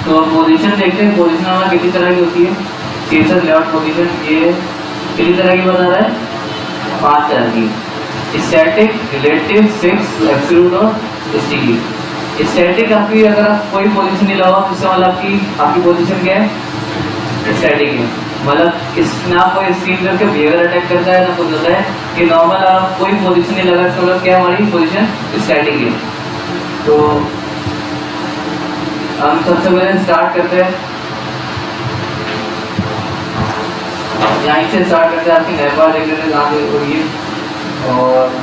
तो पोजीशन देखते हैं, पोजीशन हमारा कितनी तरह की होती है। शीर्षक लेआउट पोजीशन ये कितनी तरह की बता रहा है, 5 तरह की। स्टैटिक, रिलेटिव, फिक्स, एब्सोल्यूट और स्टिकी। स्टैटिक आपकी अगर आप कोई पोजीशन नहीं लगाओ तो इसका मतलब आपकी पोजीशन क्या है, स्टैटिक है। मतलब इस ना कोई स्क्रीन करके बिहेवियर अटैक करता है ना कुछ होता है कि नॉर्मल आप कोई पोजीशन नहीं लगा, इसका मतलब क्या है, हमारी पोजीशन स्टैटिक है। तो हम सबसे पहले स्टार्ट करते हैं, यहीं से स्टार्ट करते हैं। आपकी नेपाल देख लेते हैं कहाँ से हो रही है और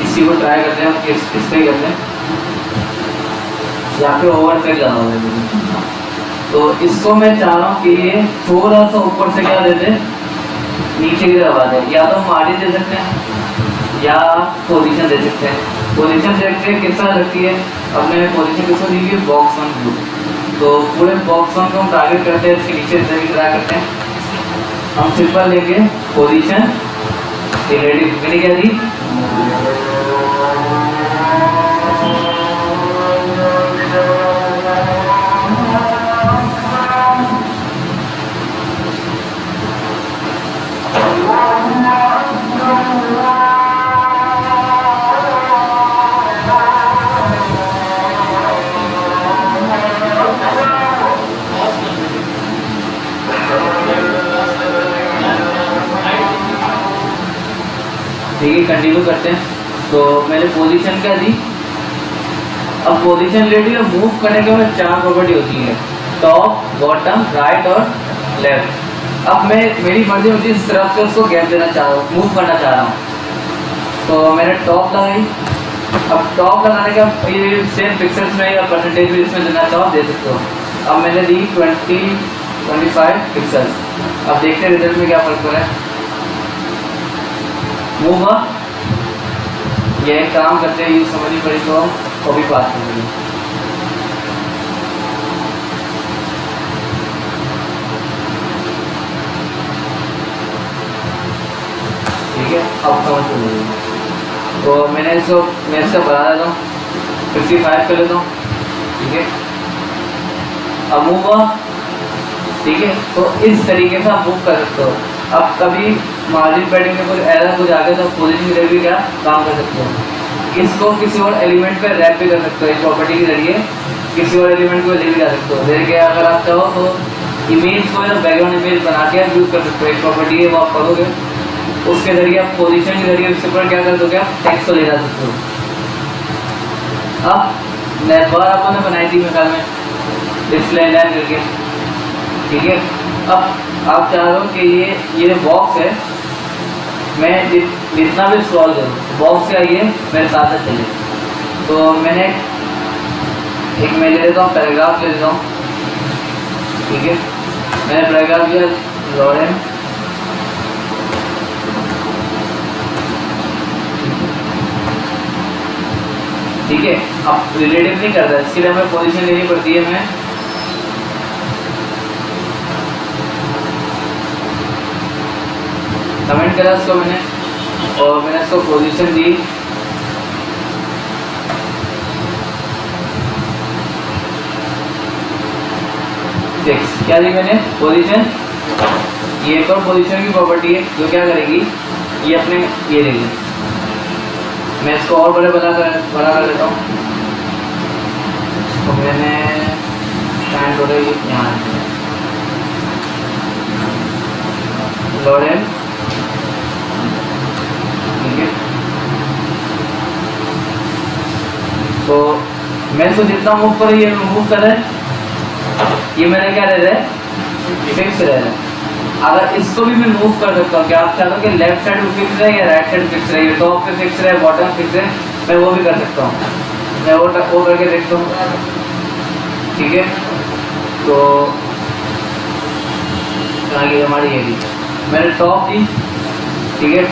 इसी को ट्राई करते हैं, किस पे करते हैं या फिर ओवर से ज़्यादा हो जाए। तो इसको मैं चाह रहा हूँ कि ये थोड़ा सा ऊपर से क्या देते, नीचे की तरफ आ जाए। या तो मार्जिन दे सकते हैं या पोजीशन दे सकते हैं। पोजीशन देखते हैं किस तरह लगती है। अपने पोजीशन किसको दी है, बॉक्स ऑन ब्लू। तो पूरे बॉक्स ऑन को हम टारगेट करते हैं, इसके नीचे से भी ट्राई करते हैं। हम सिंपल लेंगे पोजीशन रिलेटिव, मैंने क्या दी, ठीक है। कंटिन्यू करते हैं। तो मैंने पोजीशन क्या दी, अब पोजीशन रिलेटिव है, मूव करने के बाद 4 प्रॉपर्टी होती है, टॉप, बॉटम, राइट और लेफ्ट। अब मैं मेरी मर्जी होती है इस तरफ से उसको गैप देना चाह रहा हूँ, मूव करना चाह रहा हूँ। तो मैंने टॉप लगाई। अब टॉप लगाने का ये सेम पिक्सल्स में या परसेंटेज भी इसमें देना चाहो दे सकते हो। अब मैंने दी 25 पिक्सल्स। अब देखते हैं रिजल्ट में क्या फर्क पड़ा है। मूव अप, ये एक काम करते हैं, यूज समझनी पड़ी तो कॉपी पास करेंगे। ठीक है, अब समझ लीजिए। तो मैं इसका बढ़ा देता हूँ, 55 कर लेता हूँ। ठीक है, अब मूव अप। ठीक है, तो इस तरीके से आप मूव कर सकते हो। अब कभी मार्जिन पैडिंग में कुछ एरर कुछ आ गया तो पोजीशन के भी क्या काम कर सकते हो। इसको किसी और एलिमेंट पे रैप भी कर सकते हो, इस प्रॉपर्टी के जरिए किसी और एलिमेंट को ले भी जा सकते हो। जैसे कि अगर आप चाहो तो इमेज को या बैकग्राउंड इमेज बना के आप यूज़ कर सकते हो। एक प्रॉपर्टी है वो आप करोगे, उसके जरिए आप पोजीशन के जरिए उसके ऊपर क्या कर दोगे, आप टेक्स्ट को ले जा सकते हो। अब नेटबार आपने बनाई थी मेरे ख्याल में डिस्प्ले लाइन करके। ठीक है, अब आप चाह रहे हो कि ये बॉक्स है, मैं जितना भी स्क्रॉल करूँ बॉक्स का ये मेरे साथ चले। तो मैंने एक मैं ले लेता हूँ, पैराग्राफ ले लेता हूँ। ठीक है, मैंने पैराग्राफ लिया, लॉरेन। ठीक है, अब रिलेटिव नहीं करता, इसके लिए हमें पोजीशन लेनी पड़ती है। मैं कमेंट करा इसको मैंने, और मैंने इसको पोजीशन दी 6। क्या दी मैंने पोजीशन, ये एक और पोजीशन की प्रॉपर्टी है जो क्या करेगी, ये अपने ये लेगी। मैं इसको और बड़ा कर लेता हूँ। तो मैंने स्टैंड हो यहाँ लॉरेन। ठीक है, तो मैं इसको जितना मूव कर रही है मूव कर रहा है, ये मैंने क्या रह रहा है, फिक्स रह रहा है। अगर इसको भी मैं मूव कर सकता हूँ, क्या आप चाहते हो कि लेफ्ट साइड में फिक्स रहे या राइट साइड फिक्स रहे, टॉप पे फिक्स रहे, बॉटम फिक्स रहे, मैं वो भी कर सकता हूँ। मैं वो करके देखता हूँ। ठीक है, तो आगे हमारी ये भी मैंने टॉप दी। ठीक है,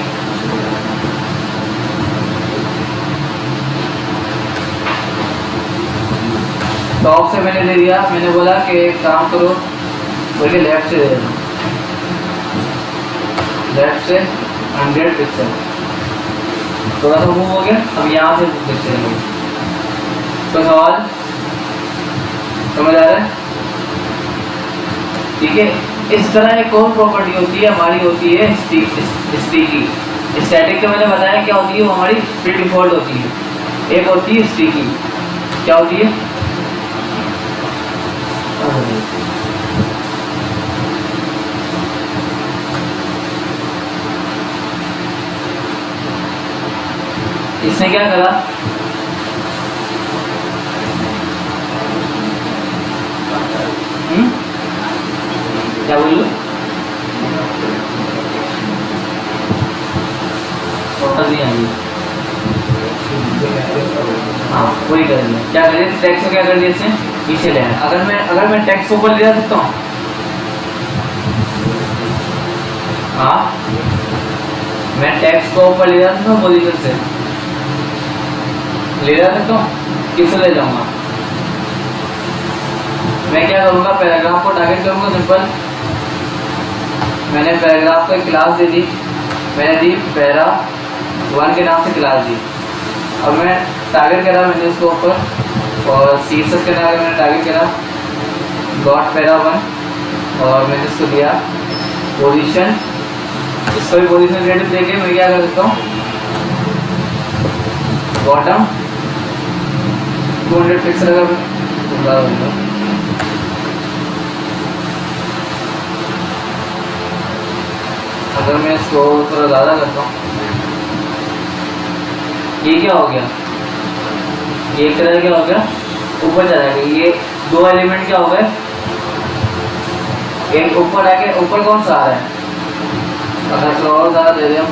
टॉप से मैंने दे दिया। मैंने बोला कि एक काम करो, बोले लेफ्ट से दे देना। लेफ्ट से 100 पिक्सल, थोड़ा सा मूव हो गया। अब यहाँ से पिक्सल, तो सवाल समझ आ रहा है? ठीक है। इस तरह एक और प्रॉपर्टी होती है हमारी, होती है स्टिकी। स्टैटिक तो मैंने बताया क्या होती है, वो हमारी प्री डिफॉल्ट होती है। एक होती है स्टिकी, क्या होती है? इसने क्या करा, क्या बोलूं, हाँ वही करेंगे। क्या करें, टैक्स को क्या कर दिया इसने, पीछे ले आया। अगर मैं टैक्स को ऊपर ले जा सकता हूँ, हाँ मैं टैक्स को ऊपर ले जा सकता हूँ, पोजीशन से ले जा सकता हूँ। किससे ले जाऊंगा, मैं क्या करूँगा, पैराग्राफ को टारगेट करूँगा। सिंपल, मैंने पैराग्राफ को एक क्लास दे दी, मैंने दी पैरा 1 के नाम से क्लास दी। अब मैं टारगेट करा मैंने उसको ऊपर, और शीर्षक के नाम मैंने टारगेट करा डॉट पैरा 1, और मैंने इसको दिया पोजीशन। इसको भी पोजीशन क्रेडिट देके मैं क्या कर सकता हूँ, बॉटम 200 पिक्सल अगर मैं इसको थोड़ा ज़्यादा करता हूँ, ये क्या हो गया, ये एक तरह क्या हो गया, ऊपर चला गया। ये दो एलिमेंट क्या हो गए, एक ऊपर आके, ऊपर कौन सा आ रहा है, अगर थोड़ा और ज़्यादा दे दें हम,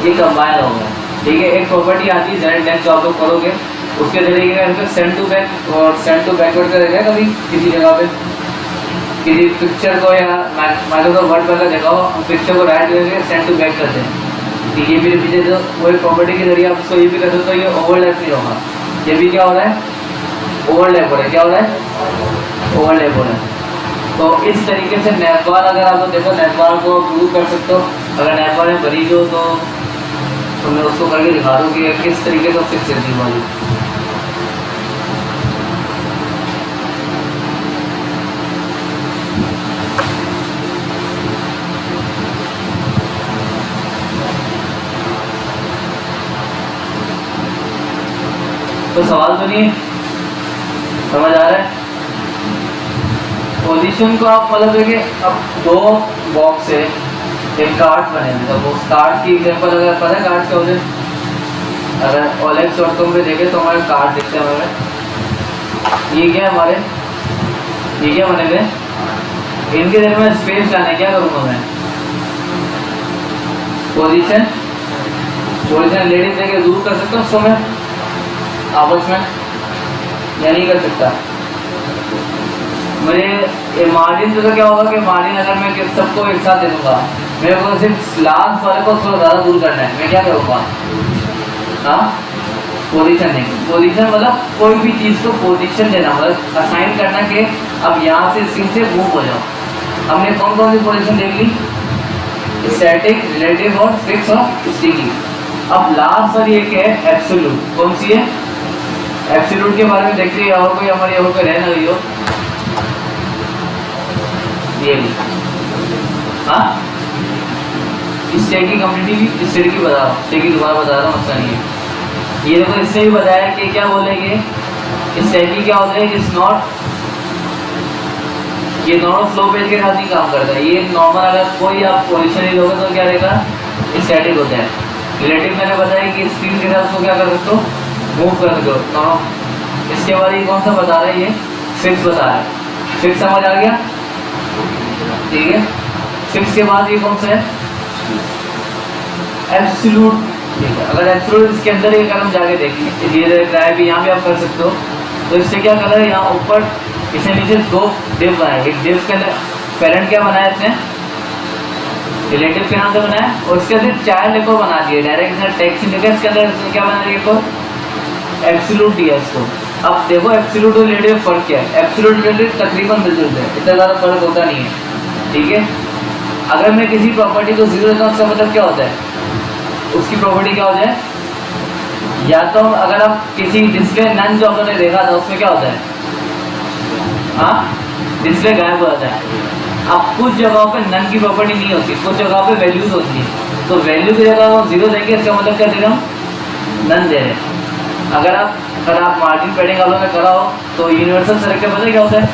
ये कंबाइन हो गया। ठीक है, एक प्रॉपर्टी आती है जेनेरेट नेक्स्ट, जो आप लोग करोगे उसके जरिए सेंड टू बैक और सेंड टू बैकवर्ड का रहेगा। कभी किसी जगह पे किसी पिक्चर को या माइक्रोसॉफ्ट वर्ड पर जगह हो, हम पिक्चर को राइट करके सेंड टू बैक करते हैं। तो ये भी रिपीट, तो वही प्रॉपर्टी के जरिए आप उसको ये भी कर सकते हो, ये ओवरलैप नहीं होगा। ये भी क्या हो रहा है, ओवरलैप हो रहा है। क्या हो रहा है, ओवरलैप हो रहा है। तो इस तरीके से नेटवार, अगर आप देखो नेटवार को प्रूव कर सकते हो। अगर नेटवार में भरी हो तो मैं उसको करके दिखा दूँ कि किस तरीके से फिक्स करती वाली। तो सवाल तो नहीं समझ आ रहा है। पोजीशन को आप मतलब देखिए, अब दो बॉक्स है, एक कार्ड बने, तो उस कार्ड की एग्जांपल अगर पता है कार्ड क्या होते हैं, अगर OLX.com पे देखें तो हमारे कार्ड दिखते हैं हमें। ये क्या है हमारे, ये क्या बने हुए, इनके जरिए में स्पेस लाने, क्या करूँगा मैं, पोजीशन लेडीज देके दूर कर सकता हूँ उसको मैं आपस में, या नहीं कर सकता। मेरे मार्जिन तो क्या होगा कि मार्जिन अगर मैं सबको एक साथ दे दूंगा, मेरे को सिर्फ लास्ट वाले को थोड़ा ज़्यादा दूर करना है, मैं क्या करूँगा, हाँ पोजीशन नहीं, पोजीशन मतलब कोई भी चीज़ को पोजीशन देना, मतलब असाइन करना कि अब यहाँ से इसके से मूव हो जाओ। हमने कौन कौन सी पोजीशन देख ली, स्टैटिक, रिलेटिव और फिक्स और स्टिकी। अब लास्ट वाली एक है एब्सोल्यूट, कौन सी है, एब्सोल्यूट के बारे में देखते हैं, और कोई हमारी और कोई रह ना रही हो, ये हाँ स्टेट की कम्युनिटी की स्टेट की बता रहा हूँ, स्टेट की दोबारा बता रहा हूँ, मसला नहीं है। ये देखो इससे भी बताया कि क्या बोलेंगे, स्टेट की क्या होता है, इज नॉट, ये नॉर्मल फ्लो पेज के साथ ही काम करता है। ये नॉर्मल अगर कोई आप पोजीशन ही दोगे तो क्या रहेगा, स्टैटिक होता है। रिलेटिव मैंने बताया कि स्क्रीन के साथ उसको क्या कर सकते हो, मूव कर सकते हो नॉर्मल। इसके बाद ये कौन सा बता रहा है, ये फिक्स बता रहा है। फिक्स समझ आ गया, ठीक है। फिक्स के बाद ये कौन सा है, एब्सोल्यूट। ठीक है, अगर एब्सोल्यूट इसके अंदर एक अगर हम जाके देखें, ये देख रहा है भी, यहाँ भी आप कर सकते हो। तो इससे क्या कर रहा है, यहाँ ऊपर इसने नीचे दो डिव बनाए, एक डिव के अंदर पेरेंट क्या बनाया इसने, रिलेटिव के नाम से बनाया, और इसके अंदर चाइल्ड एक और बना दिया, डायरेक्ट इसने टेक्स्ट लिखा, इसके अंदर इसने क्या बना दिया, एक और एब्सोल्यूट दिया इसको। अब देखो एब्सोल्यूट और रिलेटिव फर्क क्या है। एब्सोल्यूट रिलेटिव तकरीबन मिलते हैं, इतना ज़्यादा फर्क होता नहीं है, ठीक है। अगर मैं किसी प्रॉपर्टी को जीरो देता हूँ उसका मतलब क्या होता है, उसकी प्रॉपर्टी क्या हो जाए, या तो अगर आप किसी डिस्प्ले नन जो आपने देखा था उसमें क्या होता है, हाँ डिस्प्ले गायब हो जाता है। अब कुछ जगहों पे नन की प्रॉपर्टी नहीं होती, कुछ जगहों पे वैल्यूज होती है, तो वैल्यू की जगह हम जीरो देंगे, इसका मतलब क्या दे रहे हम, नन दे रहे हैं। अगर आप मार्जिन पैडिंग वालों ने करा हो तो यूनिवर्सल सेलेक्टर पता है क्या होता है,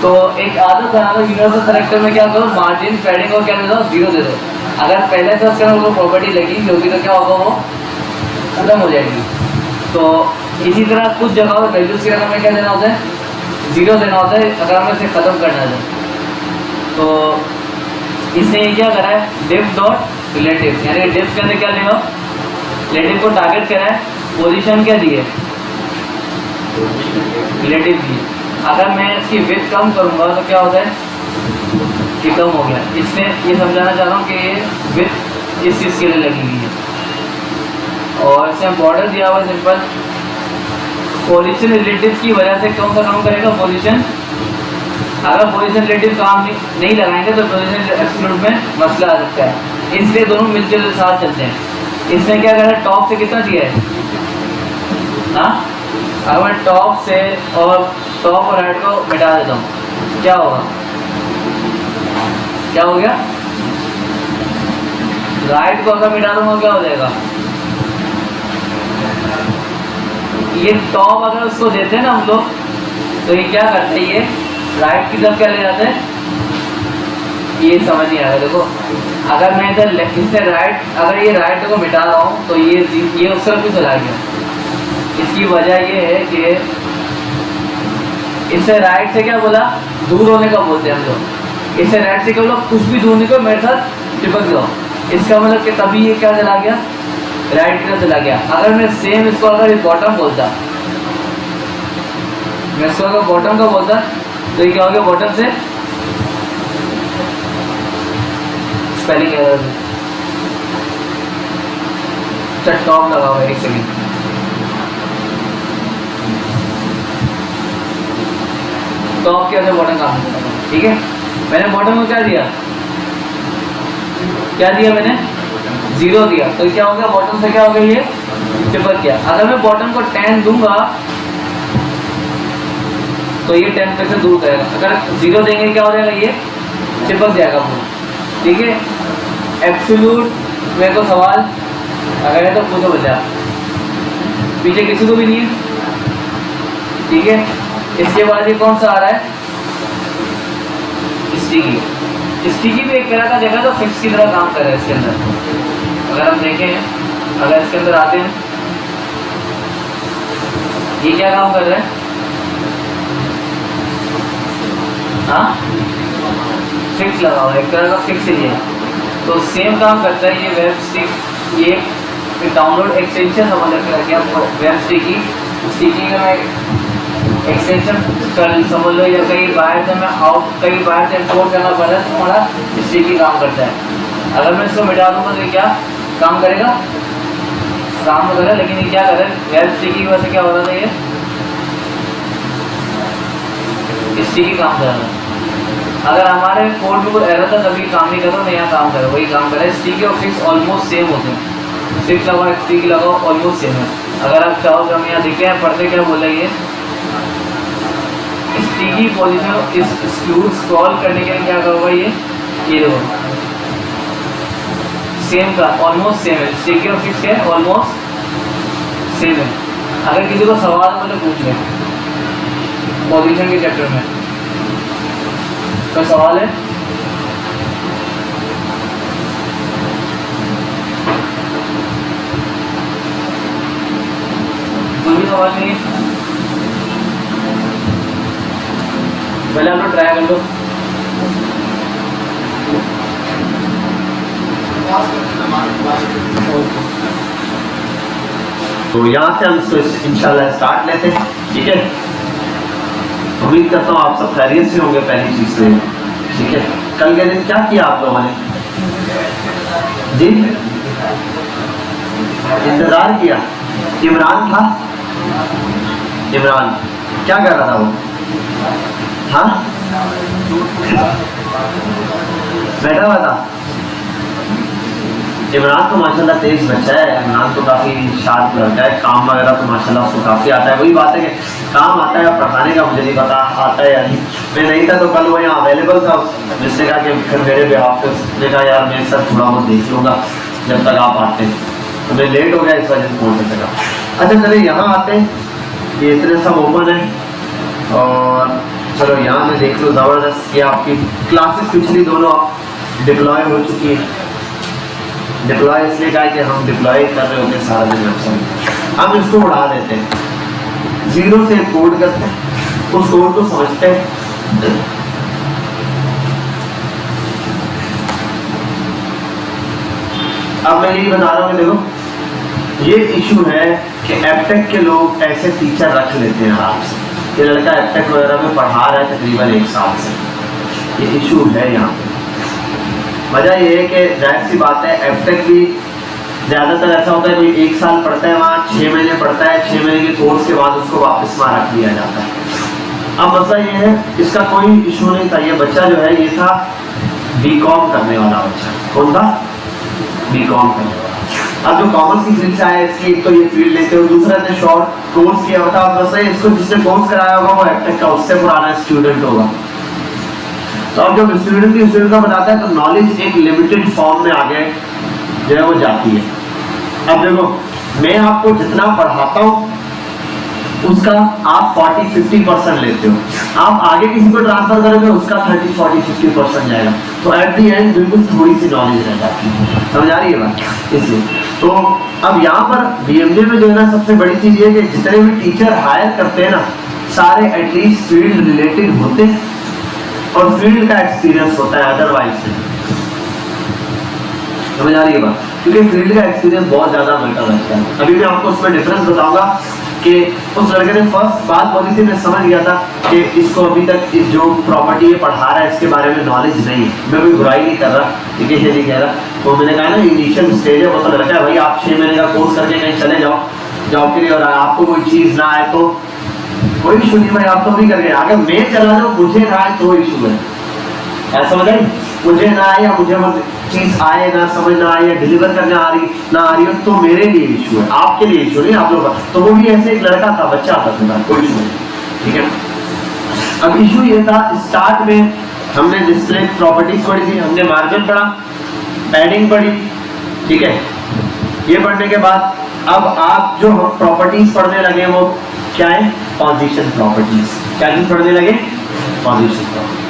तो एक आदत बना लो यूनिवर्सल सेलेक्टर में क्या करो, मार्जिन पैडिंग और क्या दे दो, जीरो दे दो। अगर पहले से उसके अंदर प्रॉपर्टी लगी होगी तो क्या होगा, वो खत्म हो जाएगी। तो इसी तरह कुछ जगहों पर वैल्यूज की जगह में क्या देना होता है, जीरो देना होता है अगर हमें इसे ख़त्म करना है। तो इसने ये क्या करा है, डिफ डॉट रिलेटिव, यानी डिफ के अंदर क्या लेगा, रिलेटिव को टारगेट करा है, पोजीशन क्या दी है, रिलेटिव दी। अगर मैं इसकी विड्थ कम करूँगा तो क्या होता है, कि कम हो गया। इसमें ये समझाना चाह रहा हूँ कि ये विड्थ इस चीज़ के लिए लगी हुई है। और इसमें बॉर्डर दिया हुआ है सिंपल, पोजीशन रिलेटिव की वजह से कौन सा काम करेगा, पोजीशन। अगर पोजीशन रिलेटिव काम नहीं लगाएंगे तो पोजीशन एब्सोल्यूट में मसला आ सकता है, इसलिए दोनों मिलकर साथ चलते हैं। इसने क्या करा, टॉप से कितना दिया है, हाँ अगर मैं टॉप से और टॉप और राइट को मिटा देता हूँ क्या होगा, क्या हो गया, राइट को अगर मिटा दूंगा क्या हो जाएगा, ये टॉप अगर उसको देते हैं ना हम लोग तो ये क्या करते हैं, ये राइट की तरफ क्या ले जाते हैं, ये समझ नहीं आ रहा। देखो अगर मैं इधर इससे राइट, अगर ये राइट को मिटा रहा हूँ तो ये उस तरफ भी चला गया। इसकी वजह ये है कि इससे राइट से क्या बोला, दूर होने का बोलते हैं हम लोग। इससे राइट से क्या बोला, कुछ भी दूर नहीं को मेरे साथ चिपक जाओ, इसका मतलब कि तभी ये क्या चला गया, राइट की तरफ चला गया। अगर मैं सेम इसको अगर बॉटम बोलता, मैं इसको अगर बॉटम का बोलता तो ये क्या हो गया, बॉटम से स्पेलिंग एरर, टॉप लगा हुआ, एक सेकेंड, टॉप के अंदर बॉटम काम करता है, ठीक है। मैंने बॉटम को क्या दिया, मैंने जीरो दिया, तो क्या हो गया, बॉटम से क्या हो गया, ये चिपक गया। अगर मैं बॉटम को 10 दूंगा तो ये 10 पे से दूर करेगा, अगर जीरो देंगे क्या हो जाएगा, ये चिपक जाएगा पूरा, ठीक है। एब्सोल्यूट मेरे को सवाल अगर है तो पूछो बच्चा, पीछे किसी को भी नहीं है, ठीक है। इसके बाद ये कौन सा आ रहा है, स्टिकी भी एक तरह का जगह तो फिक्स की तरह काम कर रहा है इसके अंदर। अगर हम देखें, अगर इसके अंदर आते हैं, ये क्या काम कर रहा है, हाँ फिक्स लगा हुआ है, एक तरह का फिक्स ही है, तो सेम काम करता है ये वेब स्टिक। ये डाउनलोड एक्सटेंशन समझ रखा वेब स्टिकी का मैं एक्सटेंशन कर समझ लो, या कहीं बाहर से मैं कहीं बाहर से इंपोर्ट करना पड़ा तो हमारा स्टिकी काम करता है। अगर मैं इसको मिटा दूंगा तो ये क्या काम करेगा, काम तो करेगा, लेकिन ये क्या करे, वेब स्टिकी की वजह से क्या हो रहा था, ये स्टिकी काम कर रहा था। अगर हमारे कोड में कोई एरर था तभी काम नहीं कर रहा, यहाँ काम करे, वही काम करे। स्टिकी और फिक्स ऑलमोस्ट सेम होते हैं, फिक्स लगाओ स्टिकी लगाओ ऑलमोस्ट सेम है। अगर आप चाहो तो हम यहाँ देखें हैं, पढ़ते क्या बोला, ये स्टिकी पोजीशन इस स्क्रॉल करने के लिए क्या करोगा, ये देखो सेम का ऑलमोस्ट सेम है, स्टिकी और फिक्स है ऑलमोस्ट सेम है। अगर किसी को सवाल मतलब पूछ ले पोजीशन के चैप्टर में, कोई सवाल है, कोई भी सवाल नहीं, पहले आप लोग ट्राई कर लो। तो यहाँ से हम इसको इंशाल्लाह स्टार्ट लेते हैं, ठीक है। उम्मीद करता हूँ आप सब खैरियत से होंगे पहली चीज से, ठीक है। कल के दिन क्या किया आप लोगों ने जी, इंतजार किया, इमरान था इमरान क्या कर रहा था वो? हाँ बैठा हुआ था। इमरान तो माशाल्लाह तेज बच्चा है, इमरान तो काफ़ी शार्प लड़का है, काम वगैरह तो माशाल्लाह उसको काफ़ी आता है। वही बात है कि काम आता है, पढ़ाने का मुझे नहीं पता आता है या नहीं। मैं नहीं था तो कल वो यहाँ अवेलेबल था, जिसने कहा कि फिर मेरे बिहाफ पे उसने कहा यार मैं सर थोड़ा बहुत देख लूँगा जब तक आप आते हैं, तो मैं लेट हो गया इस वजह से फोन कर सका। अच्छा चले यहाँ आते हैं, ये इतने सब ओपन है और चलो यहाँ में देख लो ज़बरदस्त। ये आपकी क्लासेस पिछली दोनों डिप्लॉय हो चुकी है। डिप्लॉय इसलिए कहा कि हम डिप्लॉय कर रहे होते हैं सारा दिन वेबसाइट, हम इसको उड़ा देते हैं, जीरो से कोड करते हैं, उस कोड को समझते हैं, अब मैं यही बता रहा हूँ कि देखो ये इशू है कि एबटेक के लोग ऐसे टीचर रख लेते हैं आराम से। ये लड़का एबटेक वगैरह में पढ़ा रहा है तकरीबन 1 साल से, ये इशू है यहाँ पे। वजह ये है कि जाहिर सी बात है एबटेक भी ज़्यादातर ऐसा होता है कोई 1 साल पढ़ता है वहाँ, 6 महीने पढ़ता है, 6 महीने के कोर्स के बाद उसको वापस वहाँ रख लिया जाता है। अब मसला ये है इसका कोई इशू नहीं था, ये बच्चा जो है ये था बीकॉम करने वाला बच्चा। कौन था? बीकॉम करने वाला। अब जो कॉमर्स की फील्ड से आया इसकी एक तो ये फील्ड लेते हो, दूसरा ने शॉर्ट कोर्स किया होता है। मसला इसको जिसने कोर्स कराया होगा वो एबटेक का उससे पुराना स्टूडेंट होगा, तो अब जब स्टूडेंट का बताता है तो नॉलेज एक लिमिटेड फॉर्म में आगे जो है वो जाती है। अब देखो मैं आपको जितना पढ़ाता हूँ उसका आप 40-50% लेते हो, आप आगे किसी को ट्रांसफर करोगे उसका 30-40-50% जाएगा, तो एट दी एंड बिल्कुल थोड़ी सी नॉलेज रह जाती है। समझ आ रही है बात? इसलिए तो अब यहाँ पर बीएमजे में जो है ना सबसे बड़ी चीज़ ये कि जितने भी टीचर हायर करते हैं ना सारे एटलीस्ट फील्ड रिलेटेड होते हैं और फील्ड का एक्सपीरियंस होता है, अदरवाइज नहीं। समझ आ रही है बात? क्योंकि फील्ड का एक्सपीरियंस बहुत ज्यादा मैटर रखता है। अभी मैं आपको उसमें डिफरेंस बताऊंगा कि उस लड़के ने फर्स्ट बात बोली थी, मैं समझ गया था कि इसको अभी तक जो प्रॉपर्टी ये पढ़ा रहा है इसके बारे में नॉलेज नहीं है। मैं कोई बुराई नहीं कर रहा, ठीक है, ये नहीं कह रहा। तो मैंने कहा ना इनिशियल स्टेज है, वो तो लड़का है भाई, आप 6 महीने का कोर्स करके कहीं चले जाओ जॉब के लिए और आपको कोई चीज ना आए तो कोई इशू नहीं भाई, आप तो भी करके अगर मैं चला जाऊँ मुझे ना आए तो इशू है। ऐसा समझ आई? मुझे ना आए या मुझे चीज आए ना समझ ना आए या डिलीवर करने आ रही हो तो मेरे लिए इशू है, आपके लिए इशू नहीं, आप लोग। तो वो भी ऐसे एक लड़का था, बच्चा था, कोई इशू नहीं, ठीक है। अब इशू ये था स्टार्ट में हमने डिस्प्ले प्रॉपर्टीज पढ़ी थी, हमने मार्जिन पढ़ा, पैडिंग पढ़ी, ठीक है। ये पढ़ने के बाद अब आप जो हम प्रॉपर्टीज पढ़ने लगे वो क्या है? Position properties. क्या चीज पढ़ने लगे? Position property.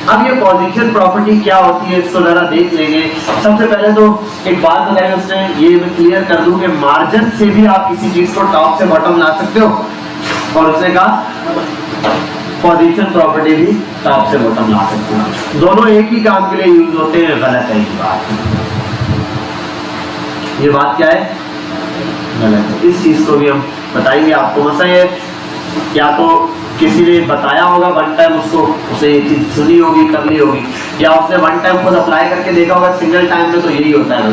अब ये पोजीशन प्रॉपर्टी क्या होती है इसको जरा देख लेंगे। सबसे पहले तो एक बात बताई उसने, ये मैं क्लियर कर दूं कि मार्जिन से भी आप किसी चीज को टॉप से बॉटम ला सकते हो, और उसने कहा पोजीशन प्रॉपर्टी भी टॉप से बॉटम ला सकते हो। दोनों एक ही काम के लिए यूज होते हैं, गलत है ये बात। ये बात क्या है? गलत है। इस चीज को भी हम बताएंगे आपको। मसला ये या तो किसी ने बताया होगा वन टाइम, उसको उसे ये चीज सुनी होगी, कर ली होगी, या उसने वन टाइम खुद अप्लाई करके देखा होगा सिंगल टाइम में, तो यही होता है।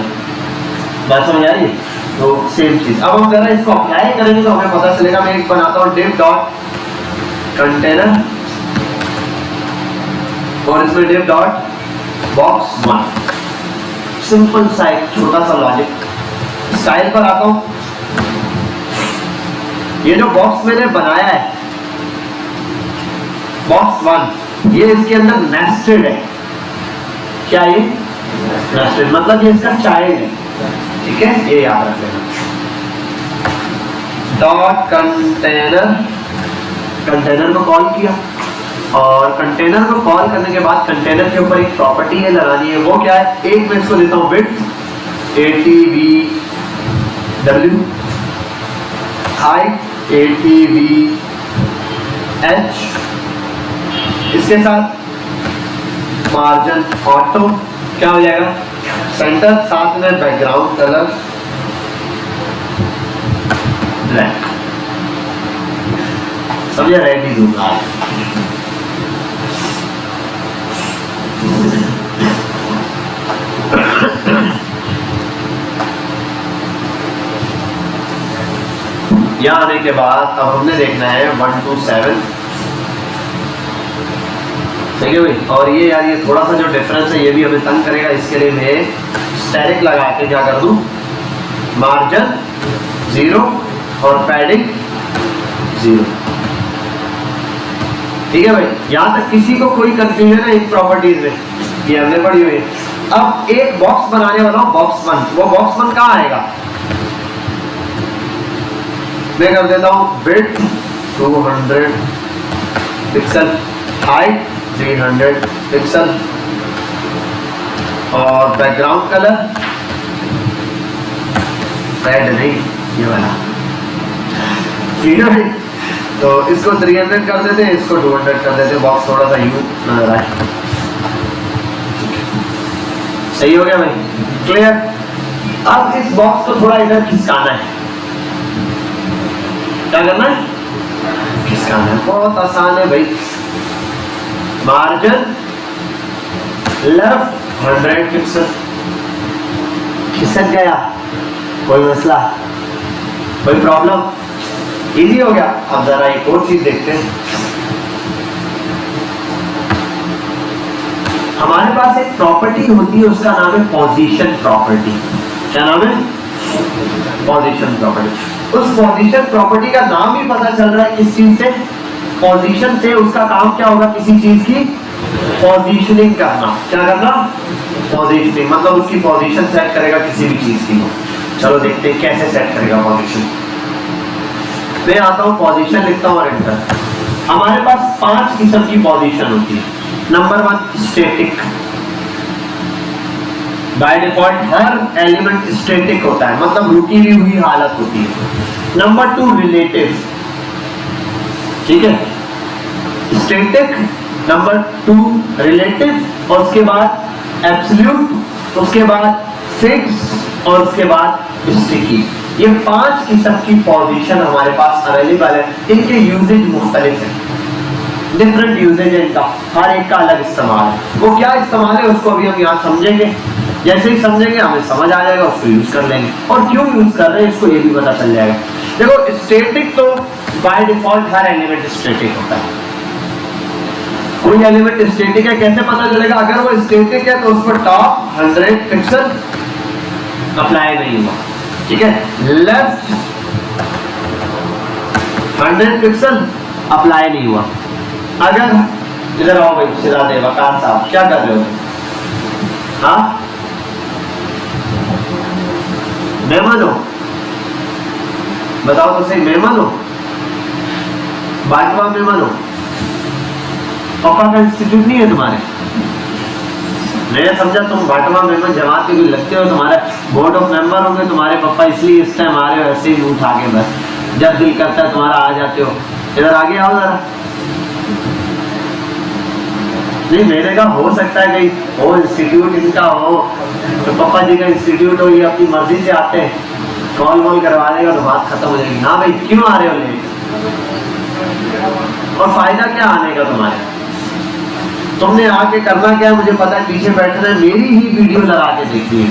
बात समझ आ रही है? तो सेम चीज अब हम जरा इसको अप्लाई करेंगे तो हमें पता चलेगा। मैं एक बनाता हूँ div डॉट कंटेनर और इसमें div डॉट बॉक्स 1। सिंपल सा एक छोटा सा लॉजिक। स्टाइल पर आता हूँ, ये जो बॉक्स मैंने बनाया है बॉक्स 1, ये इसके अंदर नेस्टेड है। क्या ये? नेस्टेड मतलब ये इसका चाइल्ड है, ठीक है, ये याद रख लेना। डॉट कंटेनर, कंटेनर को कॉल किया और कंटेनर को कॉल करने के बाद कंटेनर के ऊपर एक प्रॉपर्टी है लगानी है। वो क्या है? एक मैं इसको देता हूँ width 80v w, height 80v h, इसके साथ मार्जिन ऑटो क्या हो जाएगा? सेंटर, साथ में बैकग्राउंड कलर ब्लैक। समझे? रेडी दूंगा। यहाँ आने के बाद अब हमने देखना है 1 to 7, ठीक है भाई। और ये यार ये थोड़ा सा जो डिफरेंस है ये भी हमें तंग करेगा, इसके लिए मैं स्टेरिक लगा के क्या कर दूं, मार्जिन 0 और पैडिंग 0, ठीक है भाई। यहां तक किसी को कोई कंफ्यूजन है इन प्रॉपर्टीज में, ये हमने पढ़ी हुई है। अब एक बॉक्स बनाने वाला हूं, बॉक्स 1, वो बॉक्स 1 कहां आएगा, मैं कर देता हूं विड्थ 200 पिक्सल, हाइट 300 पिक्सल, और बैकग्राउंड कलर रेड नहीं, ये वाला, ठीक है भाई। तो इसको 300 कर देते हैं, इसको 200 कर देते हैं, बॉक्स थोड़ा सा यू नजर आए, सही हो गया भाई, क्लियर। अब इस बॉक्स को थोड़ा इधर खिसकाना है, क्या करना है, खिसकाना है, बहुत आसान है भाई। मार्जिन लेफ्ट 100 पिक्सल, खिसक गया, कोई मसला, कोई प्रॉब्लम, इजी हो गया। अब जरा एक और चीज देखते हैं, हमारे पास एक प्रॉपर्टी होती है, उसका नाम है पोजीशन प्रॉपर्टी। क्या नाम है, पोजीशन प्रॉपर्टी। उस पोजीशन प्रॉपर्टी का नाम ही पता चल रहा है किस चीज से, पोजीशन से। उसका काम क्या होगा, किसी चीज की पोजीशनिंग करना। क्या करना, पोजीशनिंग, मतलब उसकी पोजीशन सेट करेगा किसी भी चीज की। चलो देखते हैं कैसे सेट करेगा पोजीशन। मैं आता हूं, पोजीशन लिखता हूं और एंटर। हमारे पास 5 किस्म की पोजीशन होती है। Number 1 static, by default her element static होता है, मतलब रुकी हुई हालत होती है। नंबर 2 रिलेटिव, ठीक है, स्टैटिक, नंबर 2 रिलेटिव, और उसके बाद एब्सोल्यूट, उसके बाद फिक्स, और उसके बाद स्टिकी। ये 5 किस्म की पोजीशन हमारे पास अवेलेबल है। इनके यूजेज मुख्तलिफ है, डिफरेंट यूजेज है इनका, हर एक का अलग इस्तेमाल है। वो क्या इस्तेमाल है उसको अभी हम यहाँ समझेंगे, जैसे ही समझेंगे हमें समझ आ जाएगा, उसको यूज कर लेंगे। और क्यों यूज कर रहे हैं इसको ये भी पता चल जाएगा। देखो स्टैटिक तो by default her element static होता है। कोई एलिमेंट स्टैटिक है कैसे पता चलेगा, अगर वो स्टैटिक है तो उस पर टॉप 100 पिक्सल अप्लाई नहीं हुआ, ठीक है, लेफ्ट 100 पिक्सल अप्लाई नहीं हुआ। अगर इधर आओ भाई, सिरा दे वकार साहब, क्या कर रहे हो, हाँ मेहमान हो, बताओ तो सही, मेहमान हो, बाटवा मेहमान हो, पापा का इंस्टीट्यूट नहीं है तुम्हारे, मैं समझा तुम बाटवा मेंबर जमात के भी लगते हो, तुम्हारे बोर्ड ऑफ मेंबर होंगे तुम्हारे पापा, इसलिए इस टाइम आ रहे हो, ऐसे ही मुंह उठा के, बस जब दिल करता है तुम्हारा आ जाते हो। इधर आगे आओ जरा। नहीं मेरे का हो सकता है कहीं हो इंस्टीट्यूट इनका हो, तो पापा जी का इंस्टीट्यूट हो, ये अपनी मर्जी से आते हैं, कॉल वॉल करवा देगा तो बात खत्म हो जाएगी। हाँ भाई क्यों आ रहे हो लेट, और फायदा क्या आने का तुम्हारे, तुमने आके करना क्या है मुझे पता है, पीछे बैठना है, मेरी ही वीडियो लगा के देखनी है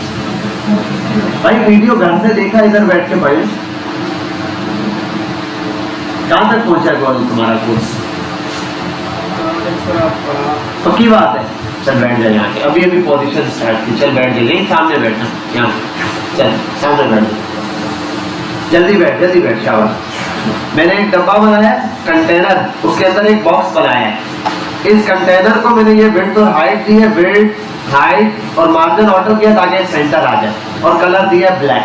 भाई। वीडियो घर से देखा, इधर बैठ के पढ़े। कहां तक पहुंचा तुम्हारा कोर्स, पक्की बात है, चल बैठ जाए यहाँ के, अभी अभी पोजीशन स्टार्ट की, चल बैठ जाए, नहीं सामने बैठना, यहाँ चल सामने बैठ, जल्दी बैठ जल्दी बैठ, शाबाश। मैंने एक डब्बा बनाया कंटेनर, उसके अंदर एक बॉक्स बनाया है। इस कंटेनर को मैंने ये विड्थ और हाइट दी है, विड्थ हाइट और मार्जिन ऑटो किया ताकि सेंटर आ जाए, और कलर दिया ब्लैक।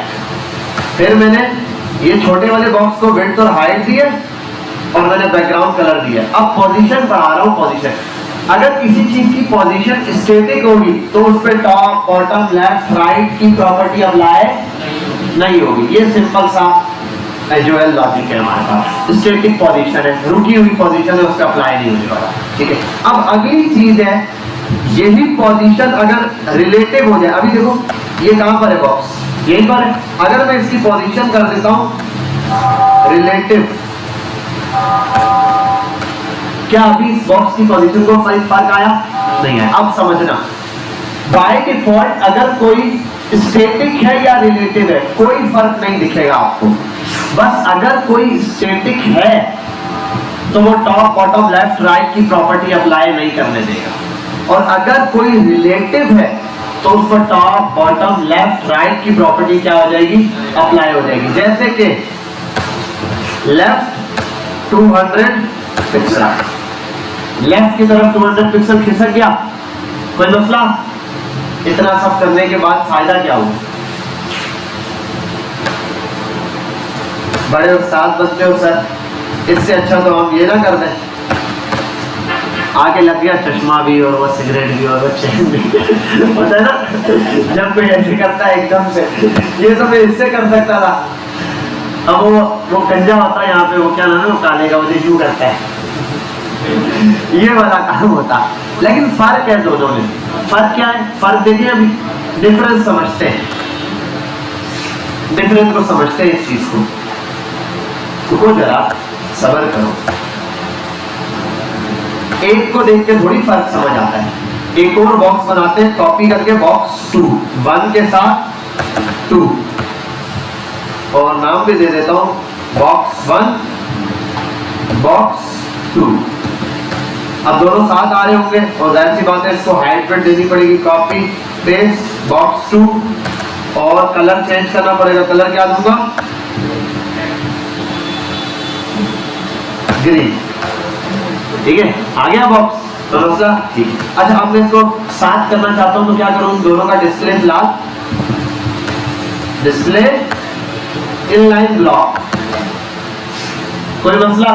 फिर मैंने ये छोटे वाले बॉक्स को विड्थ और हाइट दिए, और मैंने बैकग्राउंड कलर दिया। अब पोजीशन बढ़ा रहा हूँ, पोजीशन, अगर किसी चीज की पोजीशन स्टैटिक होगी तो उस पर टॉप बॉटम लेफ्ट राइट की प्रॉपर्टी अप्लाई नहीं होगी। ये सिंपल सा एजोएल लॉजिक है हमारे पास। स्टैटिक पोजीशन है, रुकी हुई पोजीशन है, उसका अप्लाई नहीं होने वाला, ठीक है। अब अगली चीज है, यही पोजीशन अगर रिलेटिव हो जाए, अभी देखो ये कहां पर है बॉक्स, यहीं पर है। अगर मैं इसकी पोजीशन कर देता हूं रिलेटिव, क्या अभी इस बॉक्स की पोजीशन को फर्क आया नहीं है। अब समझना, बाय डिफॉल्ट अगर कोई स्टैटिक है या रिलेटिव है कोई फर्क नहीं दिखेगा आपको, बस अगर कोई स्टैटिक है तो वो टॉप बॉटम लेफ्ट राइट की प्रॉपर्टी अप्लाई नहीं करने देगा, और अगर कोई रिलेटिव है तो उस पर टॉप बॉटम लेफ्ट राइट की प्रॉपर्टी क्या हो जाएगी, अप्लाई हो जाएगी। जैसे कि लेफ्ट 200 पिक्सल, लेफ्ट की तरफ 200 पिक्सल खिसक गया, कोई मसला? इतना सब करने के बाद फायदा क्या हुआ? बड़े उस्ताद बनते हो सर, इससे अच्छा तो हम ये ना कर दें, आगे लग गया चश्मा भी और वो सिगरेट भी और वो चैन भी होता है ना, जब कोई ऐसे करता है एकदम से, ये तो मैं इससे कर सकता था। अब वो गंजा होता है यहाँ पे, वो क्या नाम है, वो काले का, वो यूं करता है, ये वाला काम होता। लेकिन फर्क है दोनों में, फर्क क्या है? फर्क देखिए, अभी डिफरेंस समझते हैं, डिफरेंस को समझते हैं, इस चीज को रुको जरा, सब्र करो। एक को देख के थोड़ी फर्क समझ आता है। एक और बॉक्स बनाते हैं कॉपी करके, बॉक्स 2 1 के साथ 2, और नाम भी दे देता हूं बॉक्स 1 बॉक्स 2। अब दोनों साथ आ रहे होंगे और जाहिर सी बात है इसको हाइट वेट देनी पड़ेगी, कॉपी पेस्ट बॉक्स 2, और कलर चेंज करना पड़ेगा। कलर क्या दूंगा? ग्रीन, ठीक है, आ गया बॉक्स, तो मसला ठीक है। अच्छा, अब मैं इसको साथ करना चाहता हूं तो क्या करूं? दोनों का डिस्प्ले फिलहाल डिस्प्ले इनलाइन ब्लॉक, कोई मसला?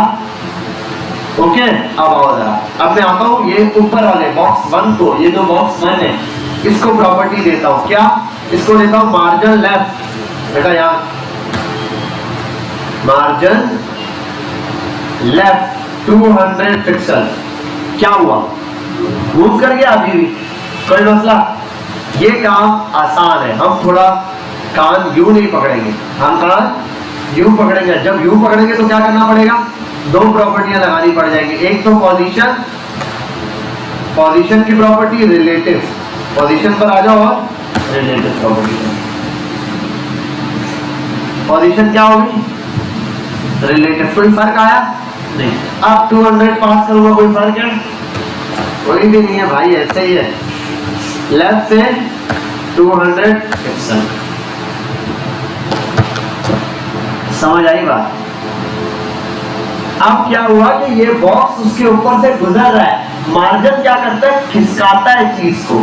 ओके, अब आओ जरा, अब मैं आता हूं ये ऊपर वाले बॉक्स 1 को, ये जो बॉक्स 1 है इसको प्रॉपर्टी देता हूं, क्या? इसको देता हूं मार्जिन लेफ्ट, बेटा यहां मार्जिन लेफ्ट 200 पिक्सल। क्या हुआ? मूव कर गया अभी भी, कोई मसला? ये काम आसान है, हम थोड़ा कान यूं नहीं पकड़ेंगे, हम कान यूं पकड़ेंगे। जब यूं पकड़ेंगे तो क्या करना पड़ेगा? दो प्रॉपर्टियां लगानी पड़ जाएंगी, एक तो पोजीशन, पोजीशन की प्रॉपर्टी, रिलेटिव, पोजीशन पर आ जाओ, और रिलेटिव प्रॉपर्टी। पोजीशन क्या होगी? रिलेटिव। कोई फर्क आया? नहीं। अब 200 पास करूंगा, कोई फर्क है? कोई भी नहीं है भाई, ऐसे ही है, लेफ्ट से 200 पिक्सल। समझ आई बात? अब क्या हुआ कि ये बॉक्स उसके ऊपर से गुजर रहा है, मार्जिन क्या करता है? खिसकाता है चीज को,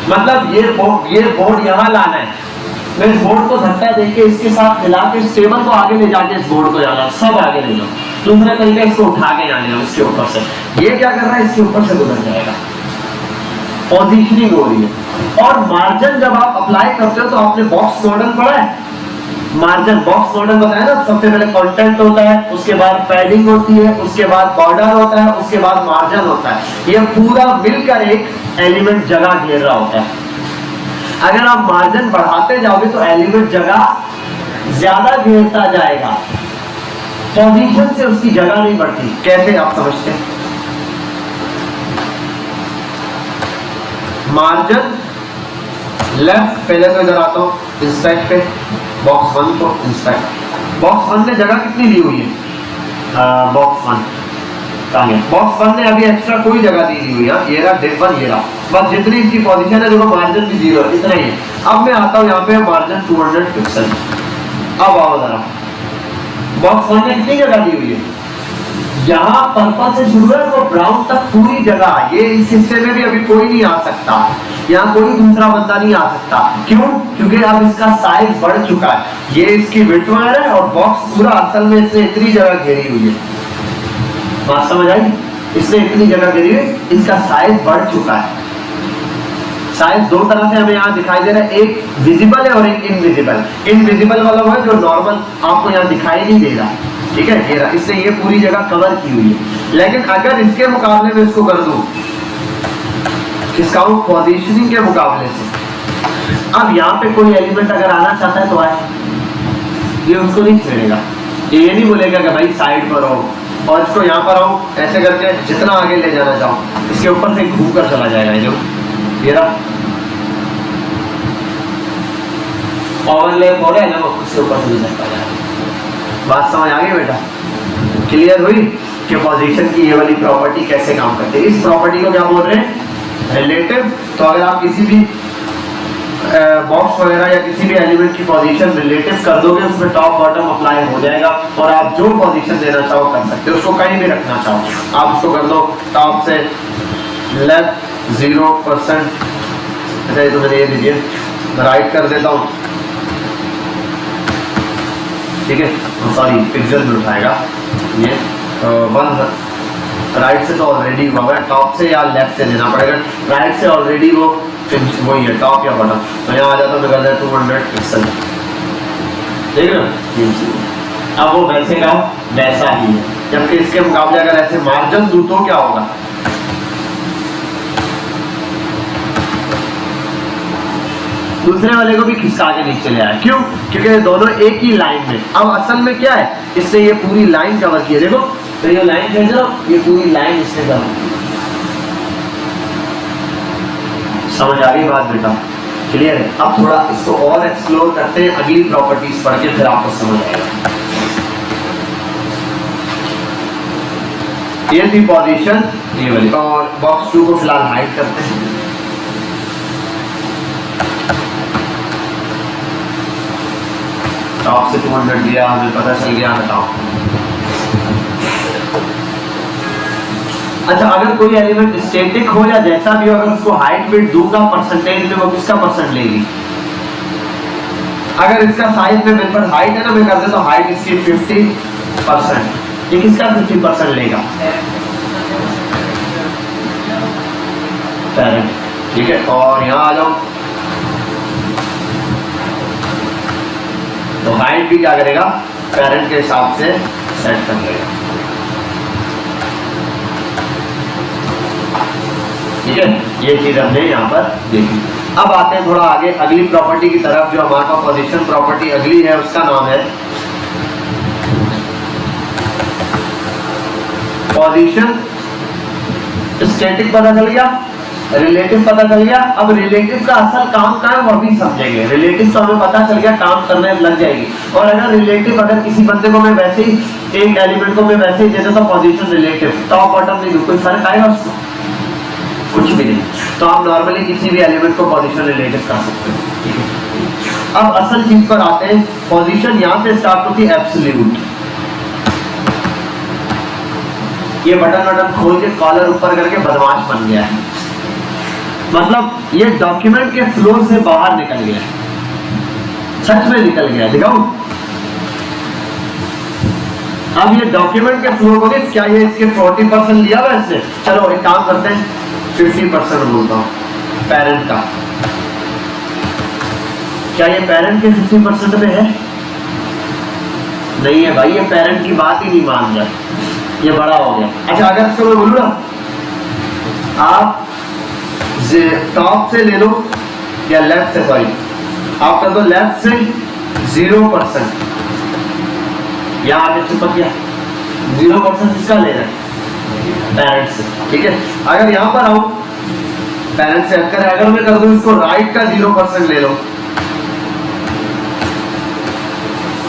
मतलब ये बोर्ड यहां लाना है, मैं इस बोर्ड को धक्का देके इसके साथ मिला के इस टेबल को आगे ले जाके इस बोर्ड को जाना, सब आगे ले जाओ, दूसरे तरीके इसको उठा के जाने दो इसके ऊपर से। ये क्या कर रहा है? इसके ऊपर से गुजर जाएगा, पोजीशनिंग हो रही है। और मार्जिन जब आप अप्लाई करते हो तो आपने बॉक्स मॉडल पढ़ा है, मार्जिन बॉक्स मॉडल बताया ना, सबसे पहले कंटेंट होता है, उसके बाद पैडिंग होती है, उसके बाद बॉर्डर होता है, उसके बाद मार्जिन होता है। ये पूरा मिलकर एक एलिमेंट जगह घेर रहा होता है। अगर आप मार्जिन बढ़ाते जाओगे तो एलिमेंट जगह ज्यादा घेरता जाएगा, पोजीशन से उसकी जगह नहीं बढ़ती। कैसे आप समझते हैं? मार्जिन लेफ्ट, पहले तो इधर आता हूं इंस्पेक्ट पे, बॉक्स 1 को इंस्पेक्ट। बॉक्स 1 ने जगह कितनी ली हुई है? बॉक्स 1 बॉक्स 1 ने अभी एक्स्ट्रा कोई जगह दी हुई है, ये रहा डिव 1, ये रहा, बस जितनी इसकी पोजीशन है, देखो मार्जिन भी 0 है, इतना ही है। अब मैं आता हूं यहाँ पे मार्जिन 200 पिक्सल। अब आओ जरा, बॉक्स 1 ने कितनी जगह दी हुई है? यहाँ पर्पल से शुरू है वो ब्राउन तक पूरी जगह, ये इस हिस्से में भी अभी कोई नहीं आ सकता, यहाँ कोई दूसरा बंदा नहीं आ सकता। क्यों? क्योंकि अब इसका साइज बढ़ चुका है, ये इसकी विड्थ में है और बॉक्स पूरा असल में इसने इतनी जगह घेरी हुई है। बात समझ आई? इसने इतनी जगह घेरी हुई, इसका साइज बढ़ चुका है। साइज दो तरह से हमें यहाँ दिखाई दे रहा है, एक विजिबल है और एक इनविजिबल। इनविजिबल वाला है जो नॉर्मल आपको यहाँ दिखाई नहीं दे रहा, ठीक है, घेरा, इसने ये पूरी जगह कवर की हुई है। लेकिन अगर इसके मुकाबले में इसको कर दूं, किसका पोजीशनिंग के मुकाबले से, अब यहाँ पे कोई एलिमेंट अगर आना चाहता है तो आए, ये उसको नहीं छेड़ेगा, ये नहीं बोलेगा कि भाई साइड पर हो और इसको यहाँ पर आओ, ऐसे करके जितना आगे ले जाना चाहो इसके ऊपर से घूम कर चला जाएगा। ये जो ये रहा, ओवरलैप हो रहा है ना, वो उसके ऊपर से गुजर पा रहा है। बात समझ आ गई बेटा? क्लियर हुई कि पोजीशन की ये वाली प्रॉपर्टी कैसे काम करती है? इस प्रॉपर्टी को क्या बोल रहे हैं? रिलेटिव। तो अगर आप किसी भी बॉक्स वगैरह या किसी भी एलिमेंट की पोजीशन रिलेटिव कर दोगे, उसमें टॉप बॉटम अप्लाई हो जाएगा और आप जो पोजीशन देना चाहो कर सकते हो, उसको कहीं भी रखना चाहो आप उसको कर दो। टॉप से लेफ्ट 0%, अच्छा तो मैंने ये दीजिए, राइट कर देता हूँ, ठीक है, सॉरी पिक्सल में उठाएगा ये 1 राइट से तो ऑलरेडी हुआ है, टॉप से या लेफ्ट से देना पड़ेगा। राइट से ऑलरेडी वो वही है टॉप या बॉटम। तो यहाँ आ जाता हूँ, निकल जाए 200 पिक्सल, ठीक है ना। अब वो वैसे का वैसा ही है, जबकि इसके मुकाबले अगर ऐसे मार्जिन दूं तो क्या होगा? दूसरे वाले को भी खिसका के नीचे ले आया। क्यों? क्योंकि दोनों एक ही लाइन में। अब असल में क्या है, इसने ये पूरी लाइन कवर की है, देखो तो ये लाइन भेज रहा हूं, ये पूरी लाइन इसने कवर की। समझ आ गई बात बेटा? क्लियर है? अब थोड़ा इसको और एक्सप्लोर करते हैं, अगली प्रॉपर्टीज पढ़ के फिर आपको समझ आएगा। ये थी पोजीशन ये वाली, और बॉक्स 2 को फिलहाल हाइड करते हैं। टॉप से 200 दिया, हमें पता चल गया, हटाओ। अच्छा, अगर कोई एलिमेंट स्टैटिक हो या जैसा भी हो, अगर उसको हाइट विड्थ दूंगा परसेंटेज में, वो किसका परसेंट लेगी? अगर इसका साइज में मेरे पास हाइट है ना, मैं कर देता हूँ हाइट इसकी 50%, ये किसका 50% लेगा? पेरेंट, ठीक है। और यहाँ आ जाओ, तो हाइट भी क्या करेगा? पेरेंट के हिसाब से सेट कर लेगा, ठीक है। ये चीज हमने यहाँ पर देखी। अब आते हैं थोड़ा आगे अगली प्रॉपर्टी की तरफ, जो हमारे पास पोजीशन प्रॉपर्टी अगली है, उसका नाम है पोजीशन स्टैटिक। पता चल गया, रिलेटिव पता चल गया। अब रिलेटिव का असल काम क्या है वो भी समझेंगे। रिलेटिव तो हमें पता चल गया, काम करने लग जाएगी। और अगर रिलेटिव, अगर किसी बंदे को मैं वैसे ही एक एलिमेंट को मैं वैसे ही दे देता हूं पोजीशन रिलेटिव, टॉप बॉटम नहीं दूं, कोई फर्क आएगा उसको? कुछ भी नहीं। तो आप नॉर्मली किसी भी एलिमेंट को पोजीशन रिलेटिव कर सकते हो। अब असल चीज पर आते हैं। पोजीशन यहां से स्टार्ट होती है एब्सोल्यूट। ये बटन खोल के कॉलर ऊपर करके बदमाश बन गया है, मतलब ये डॉक्यूमेंट के फ्लो से बाहर निकल गया, सच में निकल गया। दिखाऊं? अब ये डॉक्यूमेंट के फ्लो को क्या ये इसके 40% लिया हुआ इसने? चलो एक काम करते हैं, 50% बोलता हूं पेरेंट का। क्या ये पेरेंट के 50% में है? नहीं है भाई, ये पेरेंट की बात ही नहीं मान रहा, ये बड़ा हो गया। अच्छा, अगर इसको मैं बोलूं ना, आप टॉप से ले लो या लेफ्ट से, सॉरी आप कर दो लेफ्ट से 0%, यहां आगे चिपक गया 0%। किसका ले रहा है? पेरेंट से, ठीक है। अगर यहां पर आऊं, पेरेंट से हटकर अगर मैं कर दूं इसको राइट का 0% ले लो,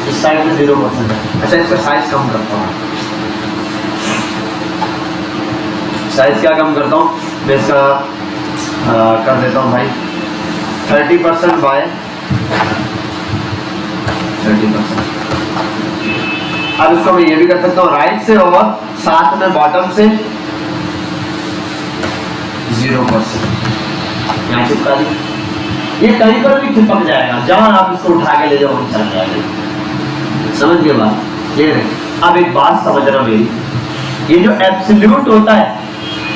इस साइड में 0% है। अच्छा, इसका साइज कम करता हूं, साइज क्या कम करता हूं मैं इसका कर देता हूं भाई 30% बाय 30%। अब इसको मैं ये भी कर सकता हूँ राइट से, और साथ में बॉटम से 0%। यहाँ चिपका दी, ये कहीं पर भी चिपक जाएगा, जहां आप इसको उठा के ले जाओ वहीं चला जाएगा। समझ गए बात? ये अब एक बात समझना मेरी, ये जो एब्सोल्यूट होता है,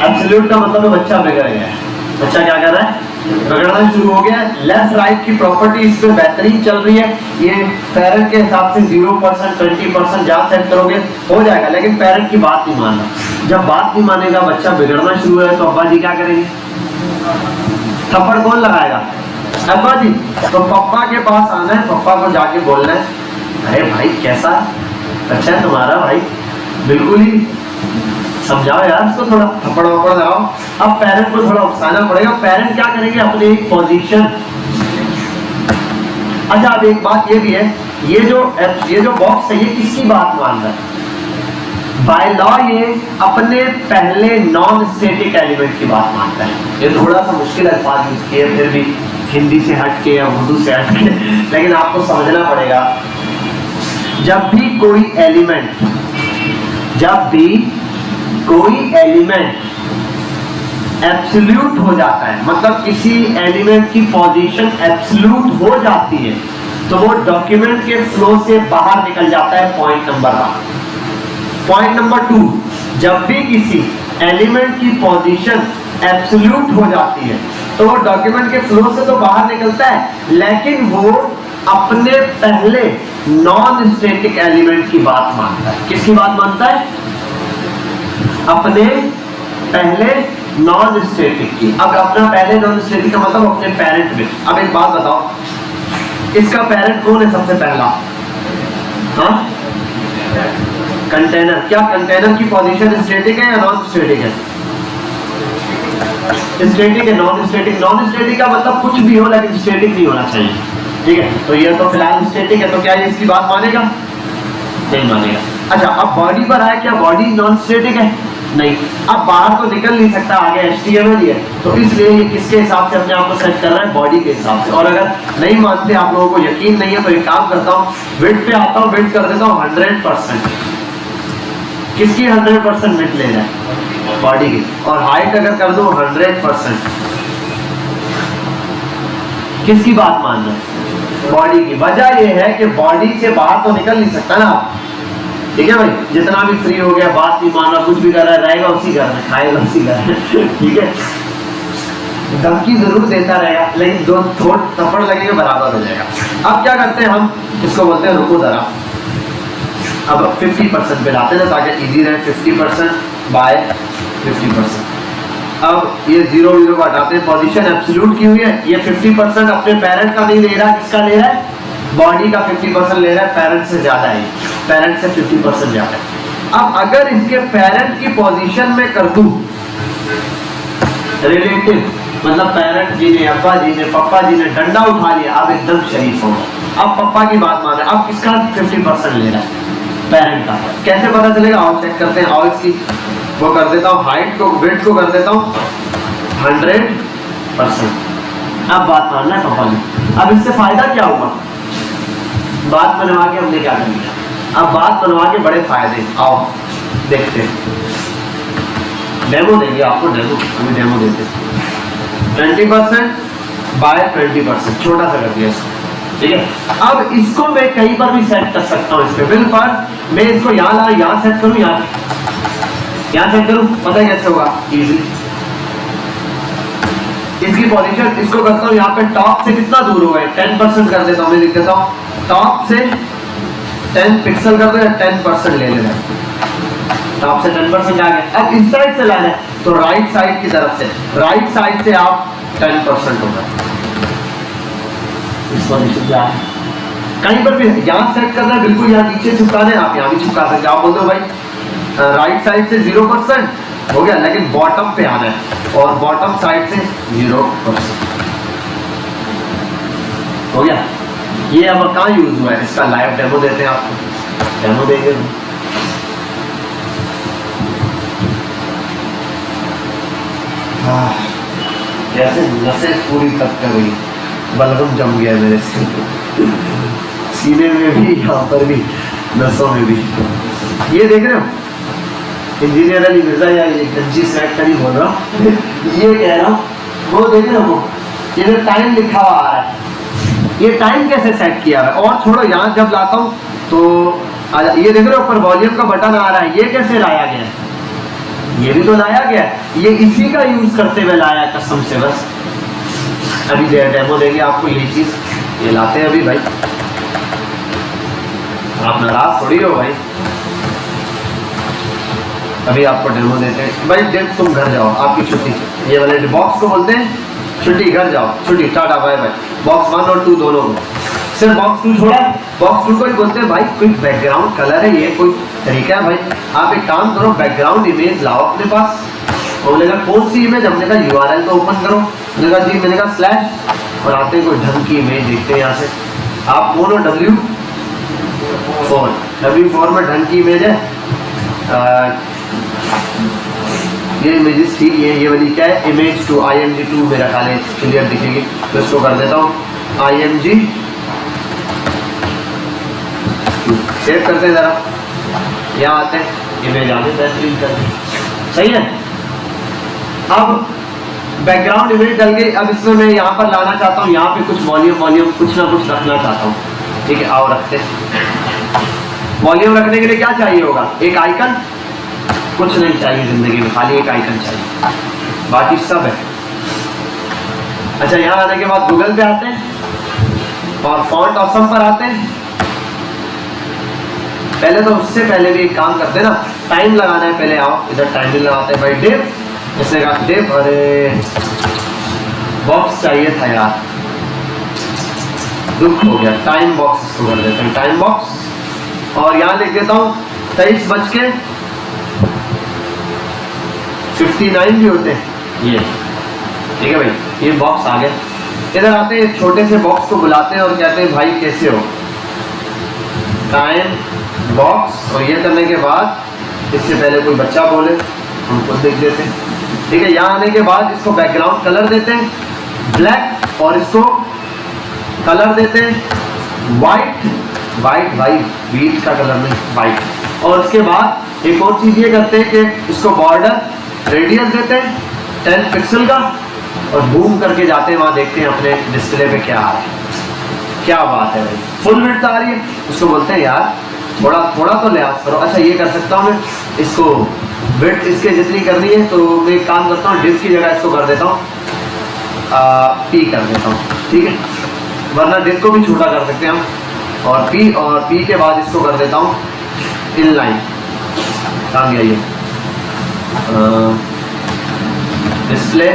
एब्सोल्यूट का मतलब है बच्चा बिगड़ गया है। बच्चा क्या कर रहा है? बिगड़ना शुरू हो गया है। लेफ्ट राइट की प्रॉपर्टी इस पे बेहतरीन चल रही है। ये पेरेंट के हिसाब से 0% 20% जहाँ सेट करोगे हो जाएगा, लेकिन पेरेंट की बात नहीं मान रहा। जब बात नहीं मानेगा, बच्चा बिगड़ना शुरू है, तो अब्बा जी क्या करेंगे? थप्पड़ कौन लगाएगा? अब्बा जी। तो पापा के पास आना है, पापा को जाके बोलना है, अरे भाई कैसा अच्छा है तुम्हारा भाई, बिल्कुल ही समझाओ यार इसको, थोड़ा थप्पड़ वप्पड़ लगाओ। अब पेरेंट को थोड़ा उकसाना पड़ेगा। पेरेंट क्या करेंगे? अपनी एक पोजीशन अच्छा अब एक बात ये भी है, ये जो बॉक्स है ये किसकी बात मान रहा है? बाय लॉ ये अपने पहले नॉन स्टैटिक एलिमेंट की बात मानता है। ये थोड़ा सा मुश्किल अल्फाज यूज किए, फिर भी हिंदी से हट के या उर्दू से हट के, लेकिन आपको समझना पड़ेगा। जब भी कोई एलिमेंट एब्सोल्यूट हो जाता है, मतलब किसी एलिमेंट की पोजीशन एब्सोल्यूट हो जाती है, तो वो डॉक्यूमेंट के फ्लो से बाहर निकल जाता है। Point number 1। पॉइंट नंबर 2, जब भी किसी एलिमेंट की पोजीशन एब्सोल्यूट हो जाती है तो वो डॉक्यूमेंट के फ्लो से तो बाहर निकलता है, लेकिन वो अपने पहले नॉन स्टैटिक एलिमेंट की बात मानता है। किसकी बात मानता है? अपने पहले नॉन स्टैटिक की। अब अपना पहले नॉन स्टैटिक का मतलब अपने पेरेंट में। अब एक बात बताओ, इसका पेरेंट कौन है सबसे पहला? हाँ, कंटेनर। क्या कंटेनर की पोजीशन स्टैटिक है या नॉन स्टैटिक है? स्टैटिक है। नॉन स्टैटिक का मतलब कुछ भी हो लेकिन स्टैटिक नहीं होना चाहिए, ठीक है? तो ये तो फिलहाल स्टैटिक है, तो क्या ये इसकी बात मानेगा? नहीं मानेगा। अच्छा, अब बॉडी पर आया, क्या बॉडी नॉन स्टैटिक है? नहीं। अब बाहर तो निकल नहीं सकता, आगे HTML ही है, तो इसलिए ये किसके हिसाब से अपने आप को सेट कर रहा है? बॉडी के हिसाब से। और अगर नहीं मानते, आप लोगों को यकीन नहीं है, तो एक काम करता हूँ, विड्थ पे आता हूँ, विड्थ कर देता हूँ 100%। किसकी 100% विड्थ ले रहा है? बॉडी की। और हाइट अगर कर दो 100%, किसकी बात मान रहे हैं? बॉडी की। वजह यह है कि बॉडी से बाहर तो निकल नहीं सकता ना, ठीक है भाई? जितना भी फ्री हो गया, बात नहीं मान रहा, कुछ भी कर रहा है, रहेगा उसी घर में, खाएगा उसी घर में, ठीक है? धमकी जरूर देता रहेगा, लेकिन दो थप्पड़ लगेगा बराबर हो जाएगा। अब क्या करते हैं हम? इसको बोलते हैं रुको जरा। अब 50% पे लाते हैं ताकि इजी रहे। 50% बाय 50%। अब ये 0 0 को हटाते हैं, पोजीशन एब्सोल्यूट की हुई है। ये 50% अपने पेरेंट का नहीं ले रहा, किसका ले रहा है? बॉडी का 50% ले रहा है, पेरेंट से ज्यादा है, पेरेंट से 50% ज्यादा है। अब अगर इसके पेरेंट की पोजीशन में कर दूं रिलेटिव, मतलब पेरेंट जी ने, अब्बा जी ने, पापा जी ने डंडा उठा लिया, अब एकदम शरीफ होगा। अब पापा की बात मान रहे हैं, अब किसका 50% ले रहा है? पेरेंट का। कैसे पता चलेगा? आओ चेक करते हैं। आओ इसकी वो कर देता हूँ, हाइट को, विड्थ को कर देता हूँ 100%। अब बात मानना है पापा ने। अब इससे फायदा क्या हुआ? बात बनवा के हमने क्या कर लिया? अब बात बनवा के बड़े फायदे। आओ देखते हैं, डेमो देंगे आपको। डेमो देते हैं। 20% बाय 20%, छोटा सा कर दिया इसको, ठीक है? अब इसको मैं कहीं पर भी सेट कर सकता हूँ। इसके बिल पर मैं इसको यहाँ सेट करूँ, यहाँ सेट करूँ, पता है कैसे होगा? इजी। इसकी पोजीशन इसको करता हूँ यहाँ पे, टॉप से कितना दूर हो गए? 10% कर देता हूँ। मैं लिख देता हूँ टॉप से 10 पिक्सल कर दो, या 10% ले लेना। टॉप से 10% आ गया। अब इस साइड से लाना है, तो राइट साइड की तरफ से, राइट साइड से आप 10% होगा। इस पोजीशन पे आप कहीं पर भी यहाँ सेट करना है, बिल्कुल यहाँ नीचे चिपकाना है, आप यहाँ भी चिपका सकते हैं। आप बोल दो भाई राइट साइड से 0% हो गया, लेकिन बॉटम पे आना है, और बॉटम साइड से 0% हो गया। ये अब कहाँ यूज हुआ है? इसका लाइव डेमो देते हैं आपको, डेमो देंगे। कैसे नसें पूरी तक कर गई, बलगम जम गया मेरे सीने में भी, यहाँ पर भी, नसों में भी। ये देख रहे हो, इंजीनियर अली मिर्जा, या ये गंजी सेट का नहीं बोल रहा हूँ, ये कह रहा हूँ, वो देख रहे हो, ये जो टाइम लिखा हुआ आ रहा है, ये टाइम कैसे सेट किया है? और छोड़ो, यहाँ जब लाता हूँ तो ये देख रहे हो ऊपर वॉल्यूम का बटन आ रहा है, ये कैसे लाया गया है? ये भी तो लाया गया, ये इसी का यूज करते हुए लाया कसम से। बस अभी डेमो देंगे आपको ये चीज, ये लाते हैं अभी भाई, आप नाराज थोड़ी हो भाई। अभी आपको डेमो देते हैं भाई। देख तुम घर जाओ, आपकी छुट्टी। ये वाले बॉक्स को बोलते हैं छुट्टी, घर जाओ, छुट्टी, टाटा बाय बाय। बॉक्स 1 और 2 दोनों को, सिर्फ बॉक्स 2 छोड़ा, बॉक्स 2 को ही बोलते हैं भाई कोई बैकग्राउंड कलर है, ये कोई तरीका है भाई। आप एक काम करो, बैकग्राउंड इमेज लाओ अपने पास। और बोलेगा कौन सी इमेज? हमने कहा URL तो ओपन करो। मैंने कहा जी, मैंने कहा स्लैश, और आते कोई ढंग की इमेज देखते हैं यहाँ से। आप मोनो W4 में ढंग की इमेज है। ये इमेजेस ठीक है। ये वाली क्या है, इमेज 2 IMG2 मेरा ख्याल है क्लियर दिखेगी, तो इसको कर देता हूँ IMG, सेव करते हैं जरा, यहाँ आते हैं इमेज आने बेहतरीन कर, सही है। अब बैकग्राउंड इमेज डल गई। अब इसमें मैं यहाँ पर लाना चाहता हूँ, यहाँ पे कुछ वॉल्यूम कुछ ना कुछ रखना चाहता हूँ, ठीक है। आओ रखते हैं। वॉल्यूम रखने के लिए क्या चाहिए होगा, एक आइकन, कुछ नहीं चाहिए जिंदगी में, खाली एक आइकन चाहिए, बाकी सब है। अच्छा, यहाँ आने के बाद गूगल पे आते हैं और फॉन्ट ऑसम पर आते हैं। पहले तो उससे पहले भी एक काम करते हैं ना, टाइम लगाना है। पहले आओ इधर टाइमिंग लगाते हैं भाई। डिव, इसने कहा डिव, अरे बॉक्स चाहिए था यार, दुख हो गया। टाइम बॉक्स इसको कर देते हैं, टाइम बॉक्स। और यहाँ लिख देता हूँ 23:59 भी होते हैं ये, ठीक है भाई। ये बॉक्स आ गया। इधर आते हैं, छोटे से बॉक्स को बुलाते हैं और कहते हैं भाई कैसे हो, टाइम बॉक्स। और ये करने के बाद इससे पहले कोई बच्चा बोले हम खुद देख देते हैं, ठीक है। यहाँ आने के बाद इसको बैकग्राउंड कलर देते हैं ब्लैक, और इसको कलर देते हैं वाइट भाई, व्हीट का कलर नहीं, वाइट। और उसके बाद एक और चीज ये करते हैं कि इसको बॉर्डर रेडियस देते हैं 10 पिक्सल का, और बूम करके जाते हैं, वहां देखते हैं अपने डिस्प्ले पे क्या आ रहा है। क्या बात है भाई, फुल विड्थ आ रही है। उसको बोलते हैं यार थोड़ा तो लिहाज करो। अच्छा, ये कर सकता हूँ मैं, इसको विड्थ इसके जितनी करनी है, तो मैं एक काम करता हूँ, डिव की जगह इसको कर देता हूँ P कर देता हूँ, ठीक है। वरना डिव को भी छोटा कर सकते हैं हम, और P के बाद इसको कर देता हूँ इनलाइन। काम यही है, डिस्प्ले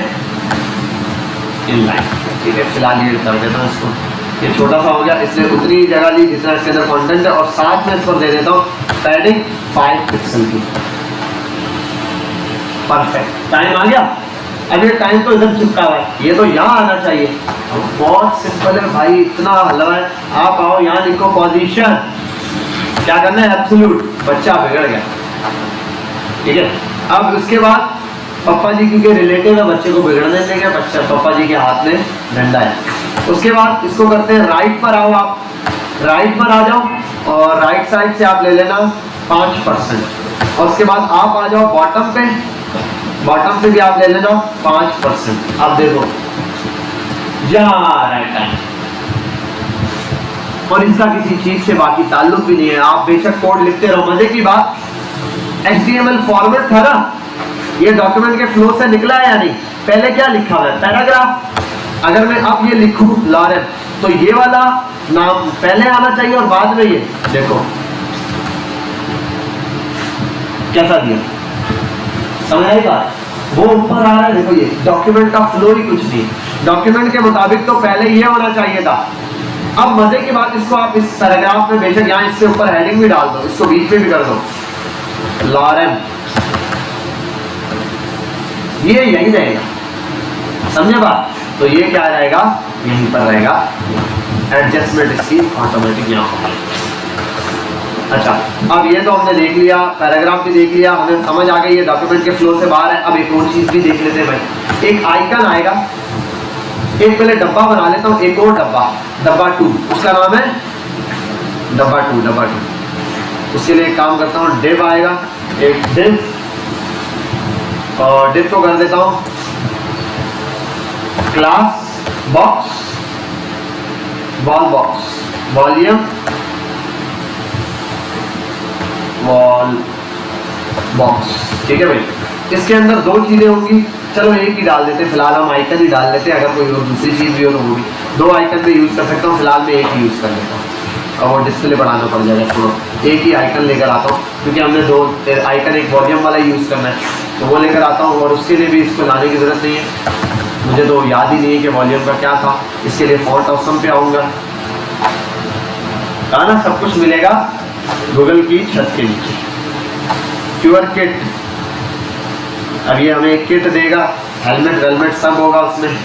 इनलाइन, ठीक है। फिलहाल ये कर देता हूँ इसको, ये छोटा सा हो गया, इसलिए उतनी जगह ली जितना इसके अंदर कंटेंट है। और साथ में इस पर दे देता हूँ पैडिंग 5 पिक्सल की। परफेक्ट, टाइम आ गया। अब ये टाइम तो इधर चिपका हुआ है, ये तो यहाँ आना चाहिए। बहुत सिंपल है भाई, इतना हलवा है। आप आओ, यहाँ लिखो पोजीशन, क्या करना है, एब्सोल्यूट। बच्चा बिगड़ गया, ठीक है। अब उसके बाद पापा जी की रिलेटिव है, बच्चे को बिगड़ने देंगे, बच्चा पापा जी के हाथ में डंडा है। उसके बाद इसको करते हैं राइट पर आओ, आप राइट पर आ जाओ, और राइट साइड से आप ले लेना 5%। और उसके बाद आप आ जाओ बॉटम पे, बॉटम से भी आप ले लेना 5%। आप देखो जा रहा है टाइम, और इसका किसी चीज से बाकी ताल्लुक भी नहीं है। आप बेशक कोड लिखते रहो, मजे की बात HTML फॉर्मेट था ना, ये डॉक्यूमेंट के फ्लो से निकला है या नहीं। पहले क्या लिखा हुआ है, पैराग्राफ। अगर मैं अब ये लिखूं लॉरेन, तो ये वाला नाम पहले आना चाहिए और बाद में ये। देखो कैसा दिया, समझ आई बात, वो ऊपर आ रहा है। देखो ये डॉक्यूमेंट का फ्लो ही कुछ नहीं, डॉक्यूमेंट के मुताबिक तो पहले ये होना चाहिए था। अब मजे की बात, इसको आप इस पैराग्राफ में बेशक यहाँ इससे ऊपर हेडिंग भी डाल दो, इसको बीच में भी कर दो लॉरेन, ये यही रहेगा, समझे बात। तो ये क्या रहेगा, यहीं पर रहेगा, एडजस्टमेंट इसकी ऑटोमेटिक यहाँ होगा। अच्छा, अब ये तो हमने देख लिया, पैराग्राफ भी देख लिया, हमें समझ आ गई ये डॉक्यूमेंट के फ्लो से बाहर है। अब एक और चीज भी देख लेते हैं भाई, एक आइकन आएगा। एक पहले डब्बा बना लेता हूँ, एक और डब्बा 2, उसका नाम है डब्बा 2। उसके लिए एक काम करता हूँ, डिव आएगा, एक डिव, और डिव को कर देता हूँ class box, wall box, volume wall box, ठीक है भाई। इसके अंदर दो चीजें होंगी, चलो एक ही डाल देते हैं, फिलहाल हम आइकन ही डाल लेते हैं। अगर कोई और दूसरी चीज भी हो तो वो भी, दो आइकन में यूज कर सकता हूँ, फिलहाल मैं एक ही यूज कर लेता हूँ, और वो डिस्प्ले बढ़ाना पड़ जाएगा थोड़ा। एक ही आइकन लेकर आता हूँ, क्योंकि हमने दो आइकन, एक वॉल्यूम वाला यूज करना है, तो वो लेकर आता हूँ। और उसके लिए भी इसको लाने की जरूरत नहीं है, मुझे तो याद ही नहीं है कि वॉल्यूम का क्या था। इसके लिए फॉन्ट ऑप्शन पे आऊँगा, कहा ना सब कुछ मिलेगा गूगल की छत के नीचे। क्यूआर किट, अब ये हमें एक किट देगा, हेलमेट वेलमेट सब होगा उसमें।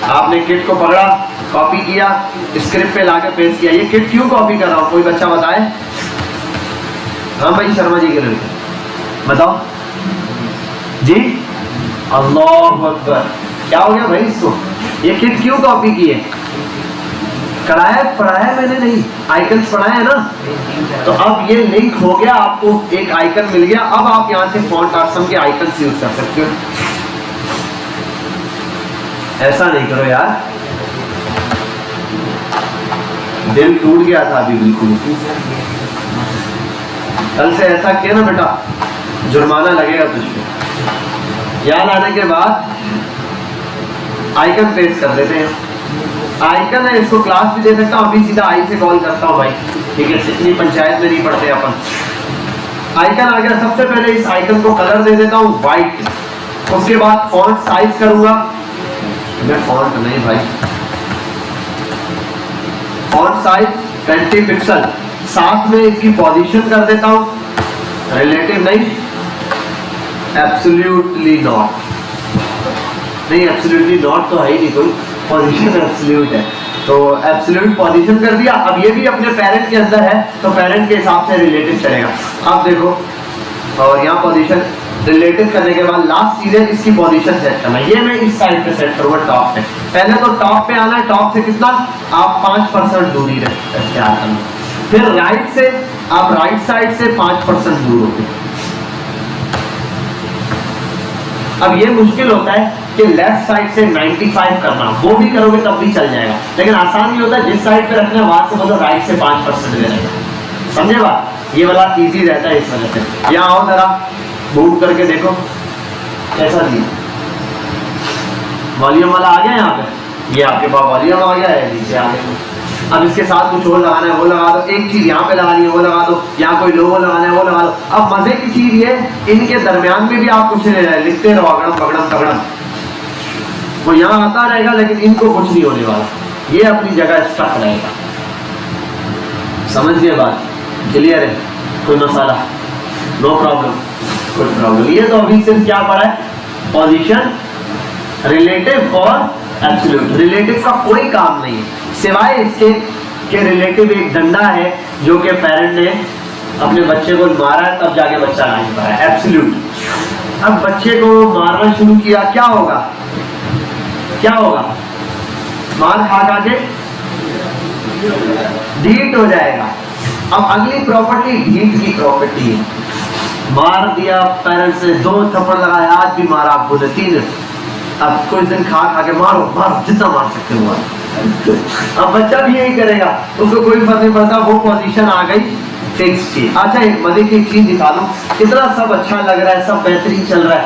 आपने किट को पकड़ा, कॉपी किया, स्क्रिप्ट पे लाके पेस्ट किया। ये किट क्यों कॉपी कर रहा हूँ, कोई बच्चा बताए? हाँ भाई शर्मा जी के लड़के बताओ जी। अल्लाह अकबर, क्या हो गया भाई इसको? ये किट क्यों कॉपी की है? पढ़ाया मैंने नहीं, आइकन्स पढ़ाया है ना। तो अब ये लिंक हो गया, आपको एक आइकन मिल गया। अब आप यहाँ से फॉन्ट ऑसम के आइकन्स यूज कर सकते हो। ऐसा नहीं करो यार, दिल टूट गया था अभी बिल्कुल। कल से ऐसा किया ना बेटा, जुर्माना लगेगा तुझको। यहाँ लाने के बाद आइकन पेस्ट कर देते हैं। आइकन है, इसको क्लास भी दे सकता हूँ। अभी सीधा आई से कॉल करता हूँ भाई, ठीक है, इतनी पंचायत में नहीं पढ़ते अपन। आइकन आ गया। सबसे पहले इस आइकन को कलर दे देता हूँ व्हाइट। उसके बाद फॉन्ट साइज करूंगा मैं, फॉन्ट नहीं भाई, फॉन्ट साइज 20 पिक्सल। साथ में इसकी पोजीशन कर देता हूँ, रिलेटिव नहीं, एब्सोल्युटली नॉट, नहीं एब्सोल्युटली नॉट तो है ही नहीं कोई, पोजीशन एब्सोल्यूट है, तो एब्सोल्यूट पोजीशन कर दिया। अब ये भी अपने पेरेंट के अंदर है, तो पेरेंट के हिसाब से रिलेटिव चलेगा। अब देखो, और यहाँ पोजीशन रिलेटिव करने के बाद लास्ट चीज है इसकी पोजीशन सेट करना। ये मैं इस साइड पे सेट करूंगा, टॉप पे। पहले तो टॉप पे आना है, टॉप से कितना आप 5% दूरी तैयार करना। फिर राइट से आप राइट साइड से 5% दूर होते। अब ये मुश्किल होता है कि लेफ्ट साइड से 95 करना, वो भी करोगे तब भी चल जाएगा, लेकिन आसान नहीं होता। जिस साइड पे रखना है वहां से मतलब राइट से 5% ले रहेगा, समझे बात? ये वाला इजी रहता है इस वजह से। यहाँ आओ जरा, मूव करके देखो कैसा दिया, वॉल्यूम वाला आ गया यहाँ पे, ये आपके पास वॉल्यूम आ गया है, नीचे आ गया। अब इसके साथ कुछ और लगाना है वो लगा दो, एक चीज यहाँ पे लगानी है वो लगा दो, यहाँ कोई लोगो लगाना है वो लगा दो। अब मजे की चीज ये, इनके दरमियान में भी आप कुछ नहीं रहे, लिखते रहो अगड़म पगड़म तगड़म, वो यहाँ आता रहेगा लेकिन इनको कुछ नहीं होने वाला, ये अपनी जगह स्टक रहेगा। समझ गए बात? क्लियर है? कोई मसाला? नो प्रॉब्लम, कोई प्रॉब्लम। ये तो अभी सिर्फ क्या पढ़ा है, पोजीशन, रिलेटिव और एब्सोल्यूट। रिलेटिव का कोई काम नहीं है सिवाय इसके कि रिलेटिव एक डंडा है जो कि पेरेंट ने अपने बच्चे को मारा है, तब जाके बच्चा नहीं पाया। एब्सोल्यूट, अब बच्चे को मारना शुरू किया, क्या होगा? क्या होगा? मार खा खा के ढीठ हो जाएगा। अब अगली प्रॉपर्टी ढीठ की प्रॉपर्टी है। मार दिया पेरेंट्स ने, 2 थप्पड़ लगाया, आज भी मारा आपको 3। अब कुछ दिन खा खा के मारो मारो, जितना मार सकते हो मारो। अब बच्चा भी यही करेगा, उसको कोई फर्क नहीं पड़ता, वो पोजीशन आ गई फिक्स की। अच्छा एक मजे की चीज निकालो, इतना सब अच्छा लग रहा है, सब बेहतरीन चल रहा है।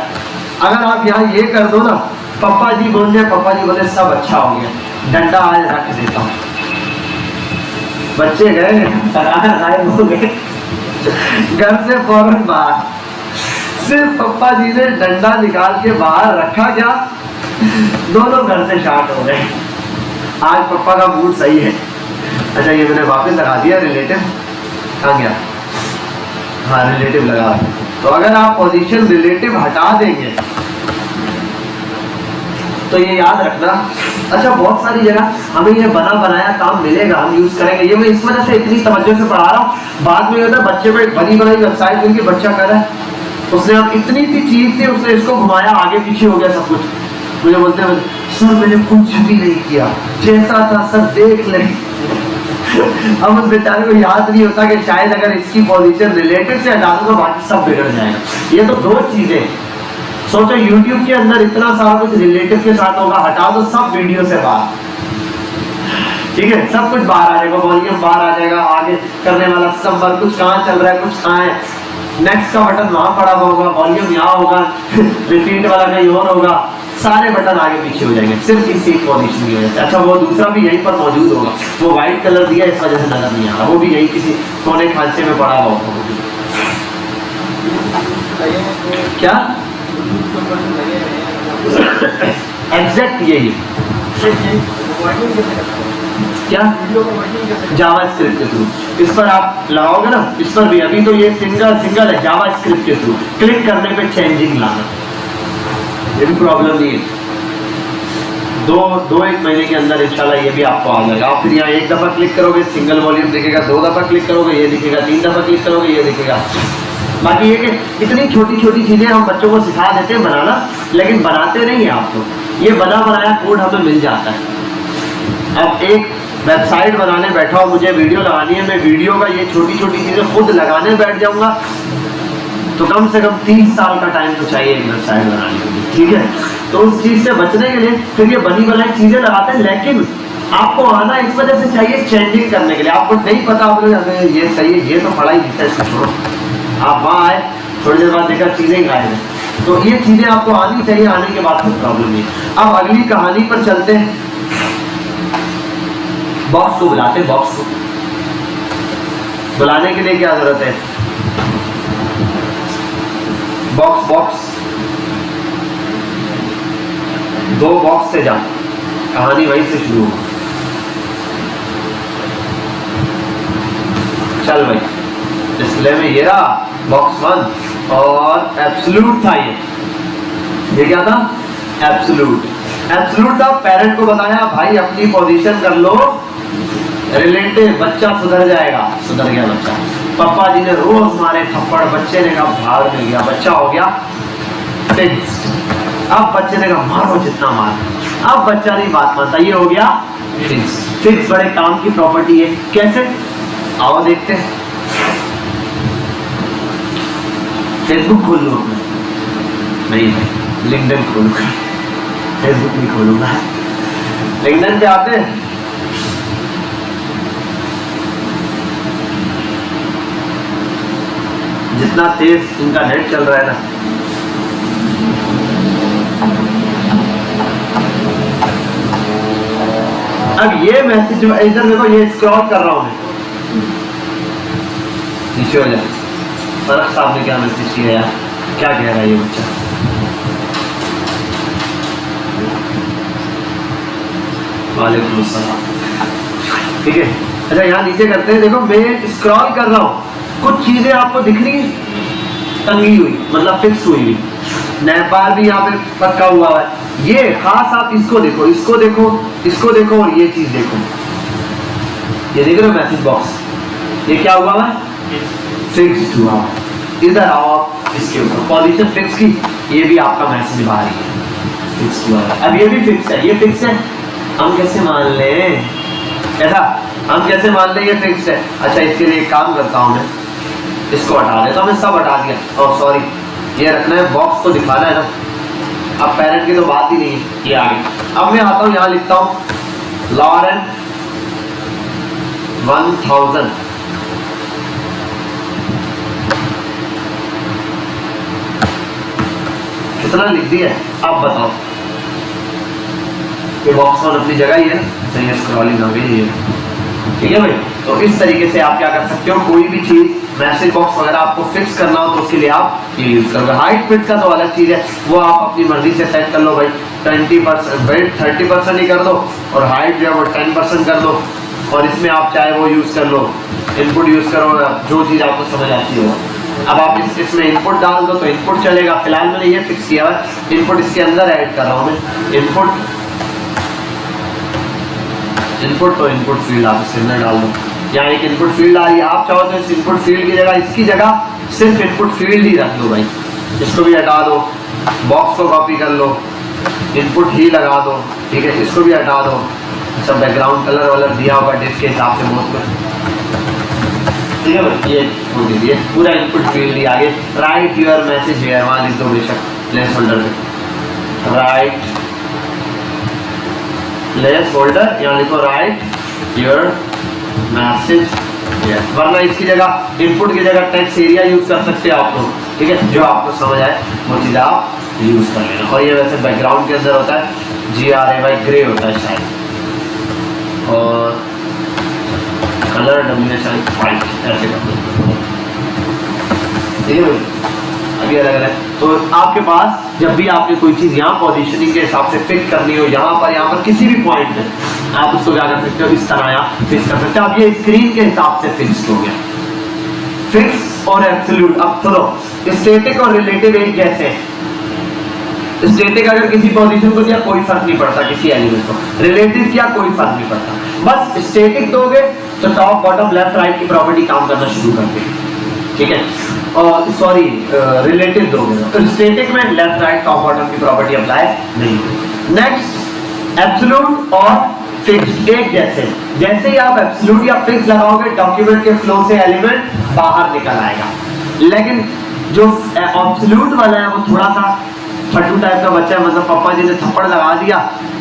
अगर आप यहाँ ये कर दो ना, पापा जी बोले, पापा जी बोले सब अच्छा हो गया, डंडा आज रख देता हूँ। बच्चे गए, गायब हो गए घर से फौरन बाहर। सिर्फ पप्पा जी ने डंडा निकाल के बाहर रखा, क्या दोनों घर से शार्ट हो गए। आज पप्पा का मूड सही है। अच्छा ये मैंने वापस लगा दिया रिलेटिव, कहाँ गया? हाँ रिलेटिव लगा। तो अगर आप पोजीशन रिलेटिव हटा देंगे तो ये याद रखना। अच्छा बहुत सारी जगह हमें ये बना बनाया काम मिलेगा, हम यूज करेंगे। ये मैं इस वजह से इतनी तवज्जो से पढ़ा रहा हूँ। बाद में होता है बच्चे को एक बनी बनाई वेबसाइट मिल के बच्चा कर रहा है, उसने अब इतनी सी चीज थी, उसने इसको घुमाया, आगे पीछे हो गया सब कुछ। मुझे बोलते हैं सर मैंने कुछ भी नहीं किया, जैसा था सर देख ले। अब उस बेचारे को याद नहीं होता कि शायद अगर इसकी पोजीशन रिलेटिव से हटा दूंगा बाकी सब बिगड़ जाएगा। ये तो 2 चीजें सोचो, YouTube के अंदर इतना सारा कुछ रिलेटिव के साथ होगा, हटा दो सब वीडियो से बाहर, ठीक है, सब कुछ बाहर आ जाएगा, वॉल्यूम बाहर आ जाएगा, आगे करने वाला नंबर कुछ कहाँ चल रहा है, कुछ कहाँ है, नेक्स्ट का बटन वहां पड़ा होगा, वॉल्यूम यहाँ होगा, रिपीट वाला कहीं और होगा, सारे बटन आगे पीछे हो जाएंगे, सिर्फ इसी एक पोजीशन की वजह से। अच्छा वो दूसरा भी यहीं पर मौजूद होगा, वो व्हाइट कलर दिया इस वजह से नजर नहीं आ रहा, वो भी यही किसी कोने खांचे में पड़ा होगा। क्या एग्जैक्ट यही क्या जावा स्क्रिप्ट के थ्रू इस पर आप लगाओगे ना, इस पर भी अभी तो ये सिंगल है, जावा स्क्रिप्ट के थ्रू क्लिक करने पे चेंजिंग लाना, ये भी प्रॉब्लम नहीं है। दो एक महीने के अंदर इंशाल्लाह ये भी आपको आ जाएगा। आप फिर यहाँ एक दफ़ा क्लिक करोगे सिंगल वॉल्यूम दिखेगा, 2 दफ़ा क्लिक करोगे ये दिखेगा, 3 दफ़ा क्लिक करोगे ये दिखेगा। बाकी ये कि इतनी छोटी छोटी चीज़ें हम बच्चों को सिखा देते हैं बनाना, लेकिन बनाते नहीं हैं आप लोग। ये बना बनाया कोड हमें मिल जाता है। अब एक वेबसाइट बनाने बैठा हूँ, मुझे वीडियो लगानी है, मैं वीडियो का ये छोटी छोटी चीज़ें खुद लगाने बैठ जाऊँगा तो कम से कम 30 साल का टाइम तो चाहिए एक वेबसाइट बनाने के लिए, ठीक है। तो उस चीज़ से बचने के लिए फिर ये बनी बनाई चीज़ें लगाते हैं, लेकिन आपको आना इस वजह से चाहिए चेंजिंग करने के लिए। आपको नहीं पता, आप लोग ये सही है, ये तो पढ़ाई नहीं था, इसको छोड़ो। आप वहाँ आए, थोड़ी देर बाद देखा चीज़ें गायब हैं। तो ये चीज़ें आपको आनी चाहिए, आने के बाद कोई प्रॉब्लम नहीं। अब अगली कहानी पर चलते हैं। बॉक्स को बुलाते हैं, बॉक्स को बुलाने के लिए क्या जरूरत है? बॉक्स बॉक्स 2 बॉक्स से जा, कहानी वहीं से शुरू हो। चल भाई, डिस्प्ले में ये रहा बॉक्स 1 और एब्सोल्यूट था। ये क्या था? एब्सोल्यूट था। पेरेंट को बताया भाई अपनी पोजीशन कर लो, रिलेटिव, बच्चा सुधर जाएगा। सुधर गया बच्चा। पापा जी ने रोज मारे थप्पड़, बच्चे ने कहा भाग में गया, बच्चा हो गया फिक्स। अब बच्चे ने कहा मारो जितना मार, अब बच्चा नहीं बात मानता, ये हो गया फिक्स। फिक्स बड़े काम की प्रॉपर्टी है। कैसे? आओ देखते हैं। फेसबुक खोल लो अपना, नहीं भाई लिंक्डइन खोलूंगा, फेसबुक नहीं खोलूंगा। लिंक्डइन पे आते हैं, जितना तेज इनका नेट चल रहा है ना, अब ये मैसेज इधर देखो, ये स्क्रॉल कर रहा हूं मैं, नीचे हो जाए। फर्क साहब ने क्या मैसेज किया यार, क्या कह रहा है ये बच्चा? वालेकुम अस्सलाम। ठीक है, अच्छा यहाँ नीचे करते हैं। देखो मैं स्क्रॉल कर रहा हूँ, कुछ चीजें आपको दिख रही है टंगी हुई, मतलब फिक्स हुई हुई। नेपाल भी यहाँ पे पक्का हुआ है। ये खास आप इसको देखो, इसको देखो, इसको देखो और ये चीज देखो। ये देख रहे हो मैसेज बॉक्स, ये क्या हुआ है? फिक्स हुआ। इधर आओ आप, इसके ऊपर पोजीशन फिक्स की, ये भी आपका मैसेज बाहर ही है, फिक्स हुआ है। अब ये भी फिक्स है, ये फिक्स है, हम कैसे मान लें? ऐसा हम कैसे मान लें ये फिक्स है? अच्छा इसके लिए एक काम करता हूँ मैं, इसको हटा देता हूँ। मैं सब हटा दिया, और सॉरी ये रखना है, बॉक्स को दिखाना है ना। अब पेरेंट की तो बात ही नहीं है, ये आगे। अब मैं आता हूँ यहाँ लिखता हूँ लॉरेन 1000। कितना लिख दिया? अब बताओ, ये बॉक्स वन अपनी जगह ही है, सही स्क्रॉलिंग आ गई है। ठीक है भाई, तो इस तरीके से आप क्या कर सकते हो, कोई भी चीज मैसेज बॉक्स वगैरह आपको फिक्स करना हो तो उसके लिए आप ये यूज करोगे। हाइट फिट का तो अलग चीज है, वो आप अपनी मर्जी से सेट कर लो भाई। 20% वेट 30% ही कर दो, और हाइट जो है वो 10% कर दो, और इसमें आप चाहे वो यूज कर लो, इनपुट यूज करो, जो चीज आपको समझ आती हो। अब आप इसमें इनपुट डाल दो तो इनपुट चलेगा। फिलहाल मैंने ये फिक्स किया है, इनपुट इसके अंदर ऐड कर रहा हूँ मैं। इनपुट तो इनपुट फील्ड आप इसके अंदर डाल दो। यहाँ एक इनपुट फील्ड आ रही है, आप चाहो तो इस इनपुट फील्ड की जगह, इसकी जगह सिर्फ इनपुट फील्ड ही रख लो भाई। इसको भी हटा दो, बॉक्स को कॉपी कर लो, इनपुट ही लगा दो। ठीक है, इसको भी हटा दो। अच्छा बैकग्राउंड कलर वलर दिया होगा डिस्क के हिसाब से बहुत कुछ। ठीक है भाई, ये हो दीजिए पूरा इनपुट फील्ड ही आगे। राइट योर मैसेज है, वहाँ लिख दो बेशक प्लेस होल्डर पे, राइट प्लेस होल्डर, यहाँ लिखो राइट योर मैसेज। वरना इसकी जगह इनपुट की जगह टेक्स्ट एरिया यूज कर सकते हैं आप लोग। ठीक है, जो आपको समझ आए वो चीज़ आप यूज कर लेना। और ये वैसे बैकग्राउंड के अंदर होता है GRAY ग्रे होता है शायद, और कलर WHI वाइट, ऐसे कर दो। ठीक है भाई, अभी अलग अलग। तो आपके पास जब भी आपने कोई चीज़ यहाँ पोजीशनिंग के हिसाब से फिक्स करनी हो, यहाँ पर किसी भी पॉइंट में आप उसको क्या कर सकते हो, इस तरह यहाँ फिक्स कर सकते हो। अब ये स्क्रीन के हिसाब से फिक्स हो गया, फिक्स और एब्सोल्यूट। अब सुनो, स्टैटिक और रिलेटिव एक जैसे हैं। स्टैटिक अगर किसी पोजीशन को दिया कोई फर्क नहीं पड़ता, किसी एलिमेंट को रिलेटिव किया कोई फर्क नहीं पड़ता, बस स्टैटिक दोगे तो टॉप बॉटम लेफ्ट राइट की प्रॉपर्टी काम करना शुरू कर देगी, ठीक है। और सॉरी रिलेटिव दोगे तो स्टैटिक में लेफ्ट राइट टॉप बॉटम की प्रॉपर्टी अप्लाई नहीं होगी। नेक्स्ट एब्सोल्यूट और फिक्स्ड एक जैसे ही आप एब्सोल्यूट या फिक्स लगाओगे डॉक्यूमेंट के फ्लो से एलिमेंट बाहर निकल आएगा, लेकिन जो एब्सोल्यूट वाला है वो थोड़ा सा फटू टाइप का बच्चा है, मतलब पापा जी ने थप्पड़ लगा दिया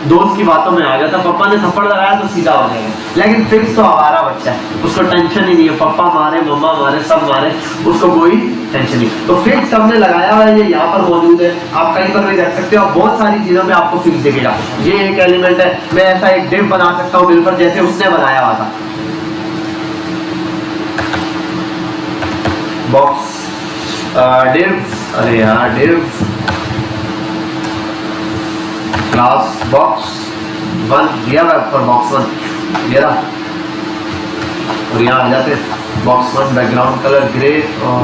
दोस्त की बातों में आ गया था, पापा ने थप्पड़ लगाया तो सीधा हो जाएगा। लेकिन फिक्स तो आवारा बच्चा है, उसको टेंशन ही नहीं है, पापा मारे मम्मा मारे सब मारे उसको कोई टेंशन नहीं। तो फिक्स हमने लगाया हुआ है, ये यहाँ पर मौजूद है, आप कहीं पर भी रख सकते हो, बहुत सारी चीजों में आपको फिक्स दिखेगा। ये एक एलिमेंट है, मैं ऐसा एक डिव बना सकता हूँ बिल्कुल जैसे उसने बनाया हुआ था। बॉक्स डिव, अरे यार डिव क्लास बॉक्स 1 दिया हुआ ऊपर बॉक्स 1 ये रहा, और यहाँ आ जाते बॉक्स 1 बैकग्राउंड कलर ग्रे, और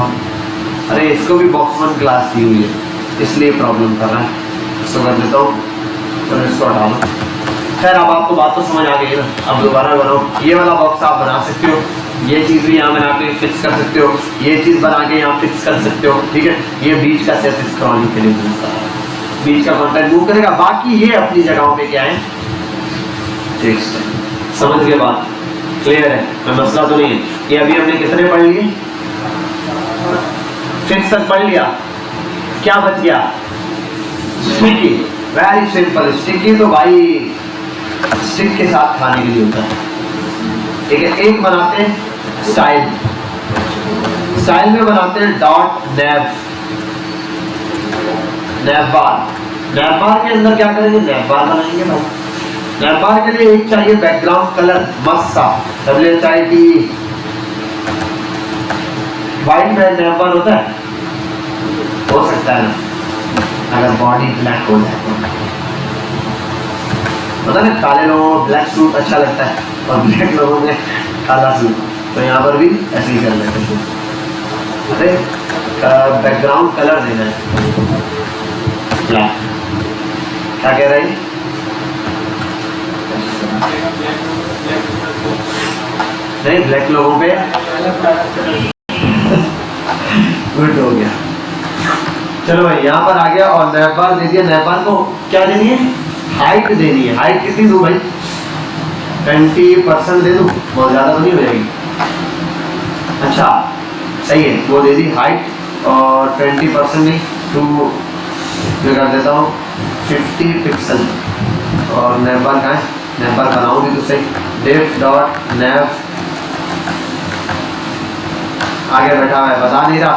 अरे इसको भी बॉक्स 1 क्लास दी हुई है इसलिए प्रॉब्लम कर रहा है, इसको कर देता हूँ, चलो इसको हटा लो। खैर अब आपको बात तो समझ आ गई है ना, अब दोबारा बनाओ। ये वाला बॉक्स आप बना सकते हो, ये चीज़ भी यहाँ बना के फिक्स कर सकते हो, ये चीज़ बना के यहाँ फिक्स कर सकते हो, ठीक है। ये बीच का सेट स्क्रॉलिंग के लिए मिलता है, बीच का कंटेंट मूव करेगा, बाकी ये अपनी जगहों पे क्या है फिक्स है। समझ गए बात, क्लियर है, मैं मसला तो नहीं है। ये अभी हमने कितने पढ़ लिए, फिक्स तक पढ़ लिया, क्या बच गया स्टिकी, वेरी सिंपल। स्टिकी तो भाई स्टिक के साथ खाने के लिए होता है, ठीक है। एक बनाते हैं स्टाइल, स्टाइल में बनाते हैं डॉट नेव, नेव बार, नेव बार के अंदर क्या करेंगे नेव बार बनाएंगे भाई। नेव बार के लिए एक चाहिए बैकग्राउंड कलर मस्त सा WHIT, व्हाइट में नेव बार होता है, हो सकता है ना अगर बॉडी ब्लैक हो जाए तो, पता ना काले लोगों को ब्लैक सूट अच्छा लगता है और ब्लैक लोगों में काला सूट, तो यहाँ पर भी ऐसे ही कर लेते हैं। अरे बैकग्राउंड कलर देना है ब्लैक, क्या कह रहे हैं नहीं ब्लैक लोगों पे गुड हो गया। चलो भाई यहाँ पर आ गया और नैप बार दे दिया, नैप बार को क्या देनी है हाइट देनी है। हाइट कितनी दूं भाई 20% दे दूं, बहुत ज़्यादा तो नहीं हो जाएगी, अच्छा सही है वो दे दी हाइट, और 20% नहीं टू मैं कर देता हूँ 50 पिक्सल। और नैप बार कहाँ है, नैप बार बनाऊँ भी तो सही, डिफ डॉट नैप आगे बैठा हुआ है बता नहीं रहा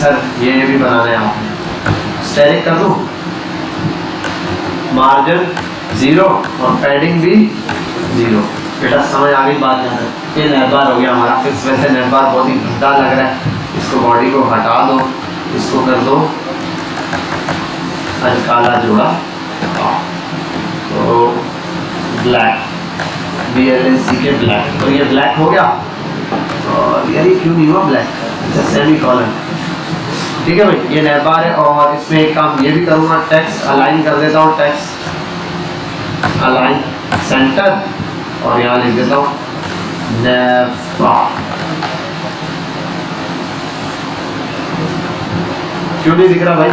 सर, ये भी बनाना है आपने। स्टेरिक कर दूँ, मार्जिन 0 और पैडिंग भी 0, बेटा समझ आ गई बात ज़्यादा। ये नैप बार हो गया हमारा फिक्स। वैसे नैप बार बहुत ही गंदा लग रहा है, इसको बॉडी को हटा दो, इसको कर दो आज काला जोड़ा, तो ब्लैक BLAC के ब्लैक, तो ये ब्लैक हो गया। और यार ये क्यों नहीं हुआ ब्लैक, अच्छा सेमी कॉलन, ठीक है भाई ये नैप बार है। और इसमें एक काम ये भी करूँगा, टेक्स्ट अलाइन कर देता हूँ, टेक्स्ट अलाइन सेंटर, और यहाँ लिख देता हूँ नैप बार। क्यों नहीं दिख रहा भाई,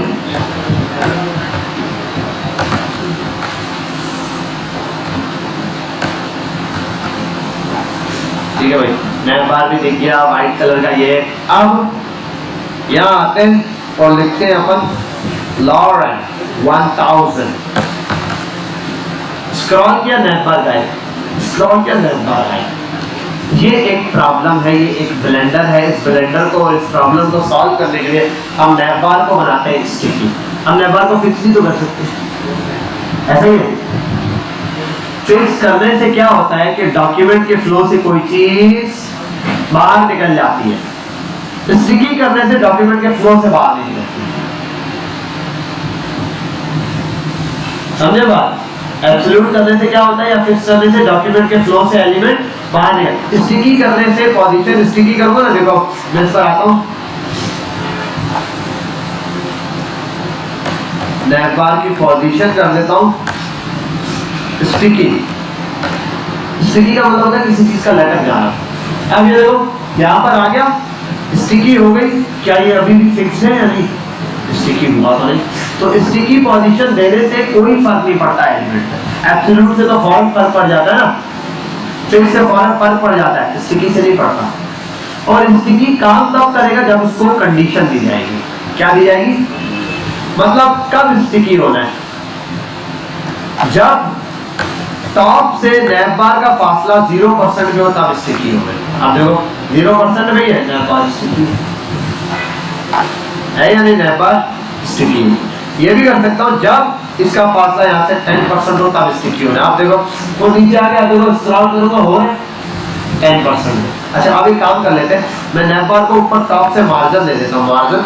ठीक है भाई नैप बार भी दिख गया वाइट कलर का ये। अब यहाँ आते हैं और लिखते हैं अपन लॉरेन 1000, स्क्रॉल किया नैप बार का, स्क्रॉल किया नैप बार है। ये एक प्रॉब्लम है, ये एक ब्लेंडर है, इस ब्लेंडर को और इस प्रॉब्लम को सॉल्व करने के लिए हम नैप बार को बनाते हैं स्टिकी। हम नैप बार को फिक्स भी तो कर सकते हैं, ऐसा ही है। फिक्स करने से क्या होता है कि डॉक्यूमेंट के फ्लो से कोई चीज बाहर निकल जाती है, स्टिकी करने से डॉक्यूमेंट के फ्लो से बाहर नहीं निकलती, समझे बात। एब्सोल्यूट करने से क्या होता है या फिक्स करने से डॉक्यूमेंट के फ्लो से एलिमेंट बाहर निकल, स्टिकी करने से पोजीशन स्टिकी करूंगा ना, देखो मैं इस पर आता हूं नैप बार की पोजीशन कर देता हूँ स्टिकी। स्टिकी का मतलब होता है किसी चीज का लटक जाना। अब ये देखो यहाँ पर आ गया, स्टिकी हो गई। क्या ये अभी भी फिक्स है या नहीं? स्टिकी हुआ तो नहीं। तो स्टिकी पोजीशन देने से कोई फर्क नहीं पड़ता है एलिमेंट। एब्सोल्यूट से तो फौरन फर्क पड़ जाता है ना, फिक्स से फौरन फर्क पड़ जाता है, स्टिकी से नहीं पड़ता। और स्टिकी काम तब करेगा जब उसको कंडीशन दी जाएगी। क्या दी जाएगी? मतलब कब स्टिकी होना है? जब टॉप से नैप बार का फासला 0% में हो तब स्टिकी हो गई। आप देखो 0% में ही है नैप बार स्टिकी है या नहीं? नैप बार स्टिकी। ये भी कर सकता हूँ जब इसका फासला यहाँ से 10% हो तब स्टिकी होना है। आप देखो वो नीचे आ गया, देखो स्क्रॉल करूंगा हो रहा है 10%। अच्छा अब एक काम कर लेते हैं, मैं नैप बार को ऊपर टॉप से मार्जिन दे देता हूँ। Margin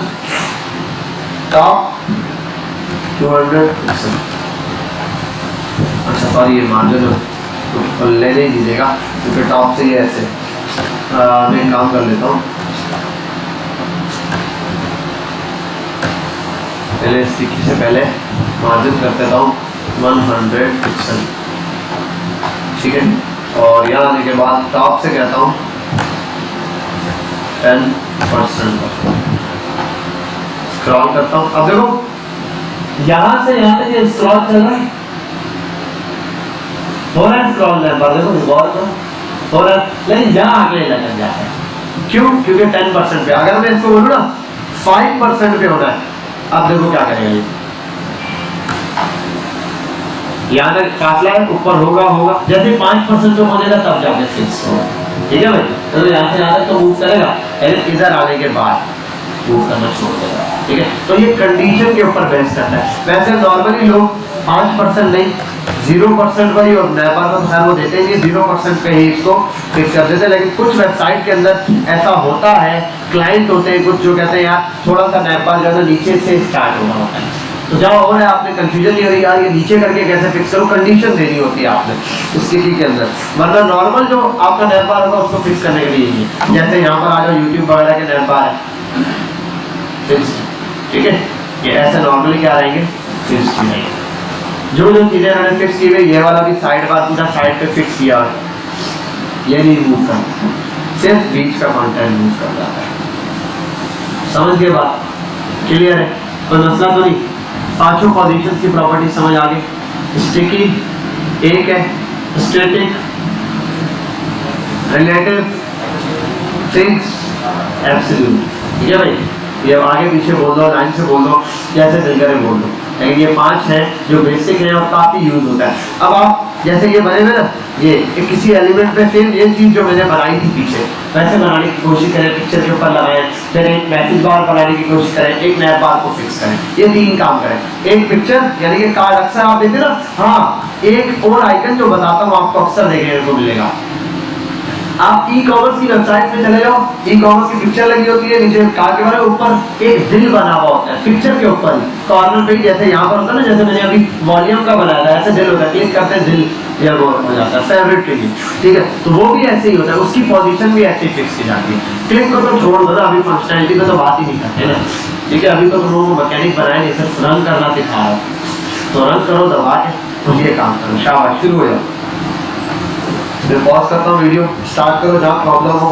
top 200%। अच्छा सॉरी, ये मार्जिन तो लेने ही नहीं देगा क्योंकि टॉप से ये ऐसे। मैं काम कर लेता हूँ, पहले स्टिकी से पहले मार्जिन कर देता हूँ 100%। ठीक है, और यहाँ आने के बाद टॉप से कहता हूँ 10%। स्क्रॉल करता हूँ। अब देखो यहाँ से यहाँ तक ये स्क्रॉल चल रहा है, हो रहा है स्क्रॉल नैप बार। देखो गौर करो हो रहा है, लेकिन यहाँ आगे लटक जाता है। क्यों? क्योंकि 10% पे। अगर मैं इसको बोलूँ ना 5% पे होना है, अब देखो क्या करेगा ये। यहाँ तक फासला है, ऊपर होगा, जैसे 5% पे होने का तब जाके फिक्स होगा। ठीक है भाई, तो यहाँ से यहाँ तक तो मूव करेगा, लेकिन इधर आने के बाद मूव करना छोड़ देगा। ठीक है, तो ये कंडीशन के ऊपर बेस करता है। वैसे नॉर्मली लोग 5% नहीं 0% पर ही, और नैप बार को खैर वो देते ही नहीं, 0% पे ही इसको फिक्स कर देते हैं। लेकिन कुछ वेबसाइट के अंदर ऐसा होता है, क्लाइंट होते हैं कुछ जो कहते हैं यार थोड़ा सा नैप बार जो है नीचे से स्टार्ट होना होता है। तो जब हो रहा है आपने कंफ्यूजन नहीं हो रही यार ये नीचे करके कैसे फिक्स करूं, कंडीशन देनी होती है आपने स्टिकी के अंदर। वरना नॉर्मल जो आपका नैप बार होगा उसको फिक्स करने के लिए ही, जैसे यहाँ पर आ जाओ यूट्यूब वगैरह के नैप बार है फिक्स। ठीक है, ये ऐसे नॉर्मली क्या रहेंगे, फिक्स की रहेंगे। जो चीजें मैंने फिक्स की हुई, ये वाला भी साइड बार पूरा साइड पे फिक्स किया है, ये नहीं मूव करता, सिर्फ बीच का कंटेंट मूव कर जाता है। समझ के बात क्लियर है? कोई मसला तो नहीं? पांचों पोजीशंस की प्रॉपर्टी समझ आ गई। स्टिकी एक है, स्टैटिक, रिलेटिव, फिक्स, एब्सोल्यूट। ठीक है भाई, ये आगे पीछे बोल दो, लाइन से बोल दो, जैसे दिल करे बोल दो, लेकिन ये 5 हैं जो बेसिक हैं और काफी यूज होता है। अब आप जैसे ये बने हुए ना, ये किसी एलिमेंट पे सेम ये चीज जो मैंने बनाई थी पीछे वैसे बनाने की कोशिश करें, पिक्चर के ऊपर लगाएं, फिर एक मैसेज बार बनाने की कोशिश करें, एक नैप बार को फिक्स करें। ये 3 काम करें। एक पिक्चर यानी कि कार्ड अक्सर आप देखते ना, हाँ एक और आइकन जो बताता हूँ आपको अक्सर देखने को मिलेगा। आप ई कॉमर्स की वेबसाइट पे चले जाओ, ई कॉमर्स की पिक्चर लगी होती है, नीचे कार्ड के बारे में ऊपर एक दिल बना हुआ होता है पिक्चर के ऊपर कॉर्नर पे, जैसे यहाँ पर होता है ना, जैसे मैंने अभी वॉल्यूम का बनाया था ऐसे दिल होता है, क्लिक करते हैं दिल या वो हो जाता है फेवरेट के लिए। ठीक है, तो वो भी ऐसे ही होता है, उसकी पोजीशन भी ऐसे ही फिक्स की जाती है। क्लिक को तो छोड़ दो ना, अभी फंक्शनैलिटी पे तो बात ही नहीं करते ना। ठीक है, अभी तो तुम लोगों को मैकेनिक बनाया नहीं, सिर्फ रन करना सिखा रहा हूँ, तो रन करो दबा के, तो ये काम करो, शाबाश शुरू हो जाओ। मैं पॉज करता हूँ वीडियो, स्टार्ट करो जहाँ प्रॉब्लम हो।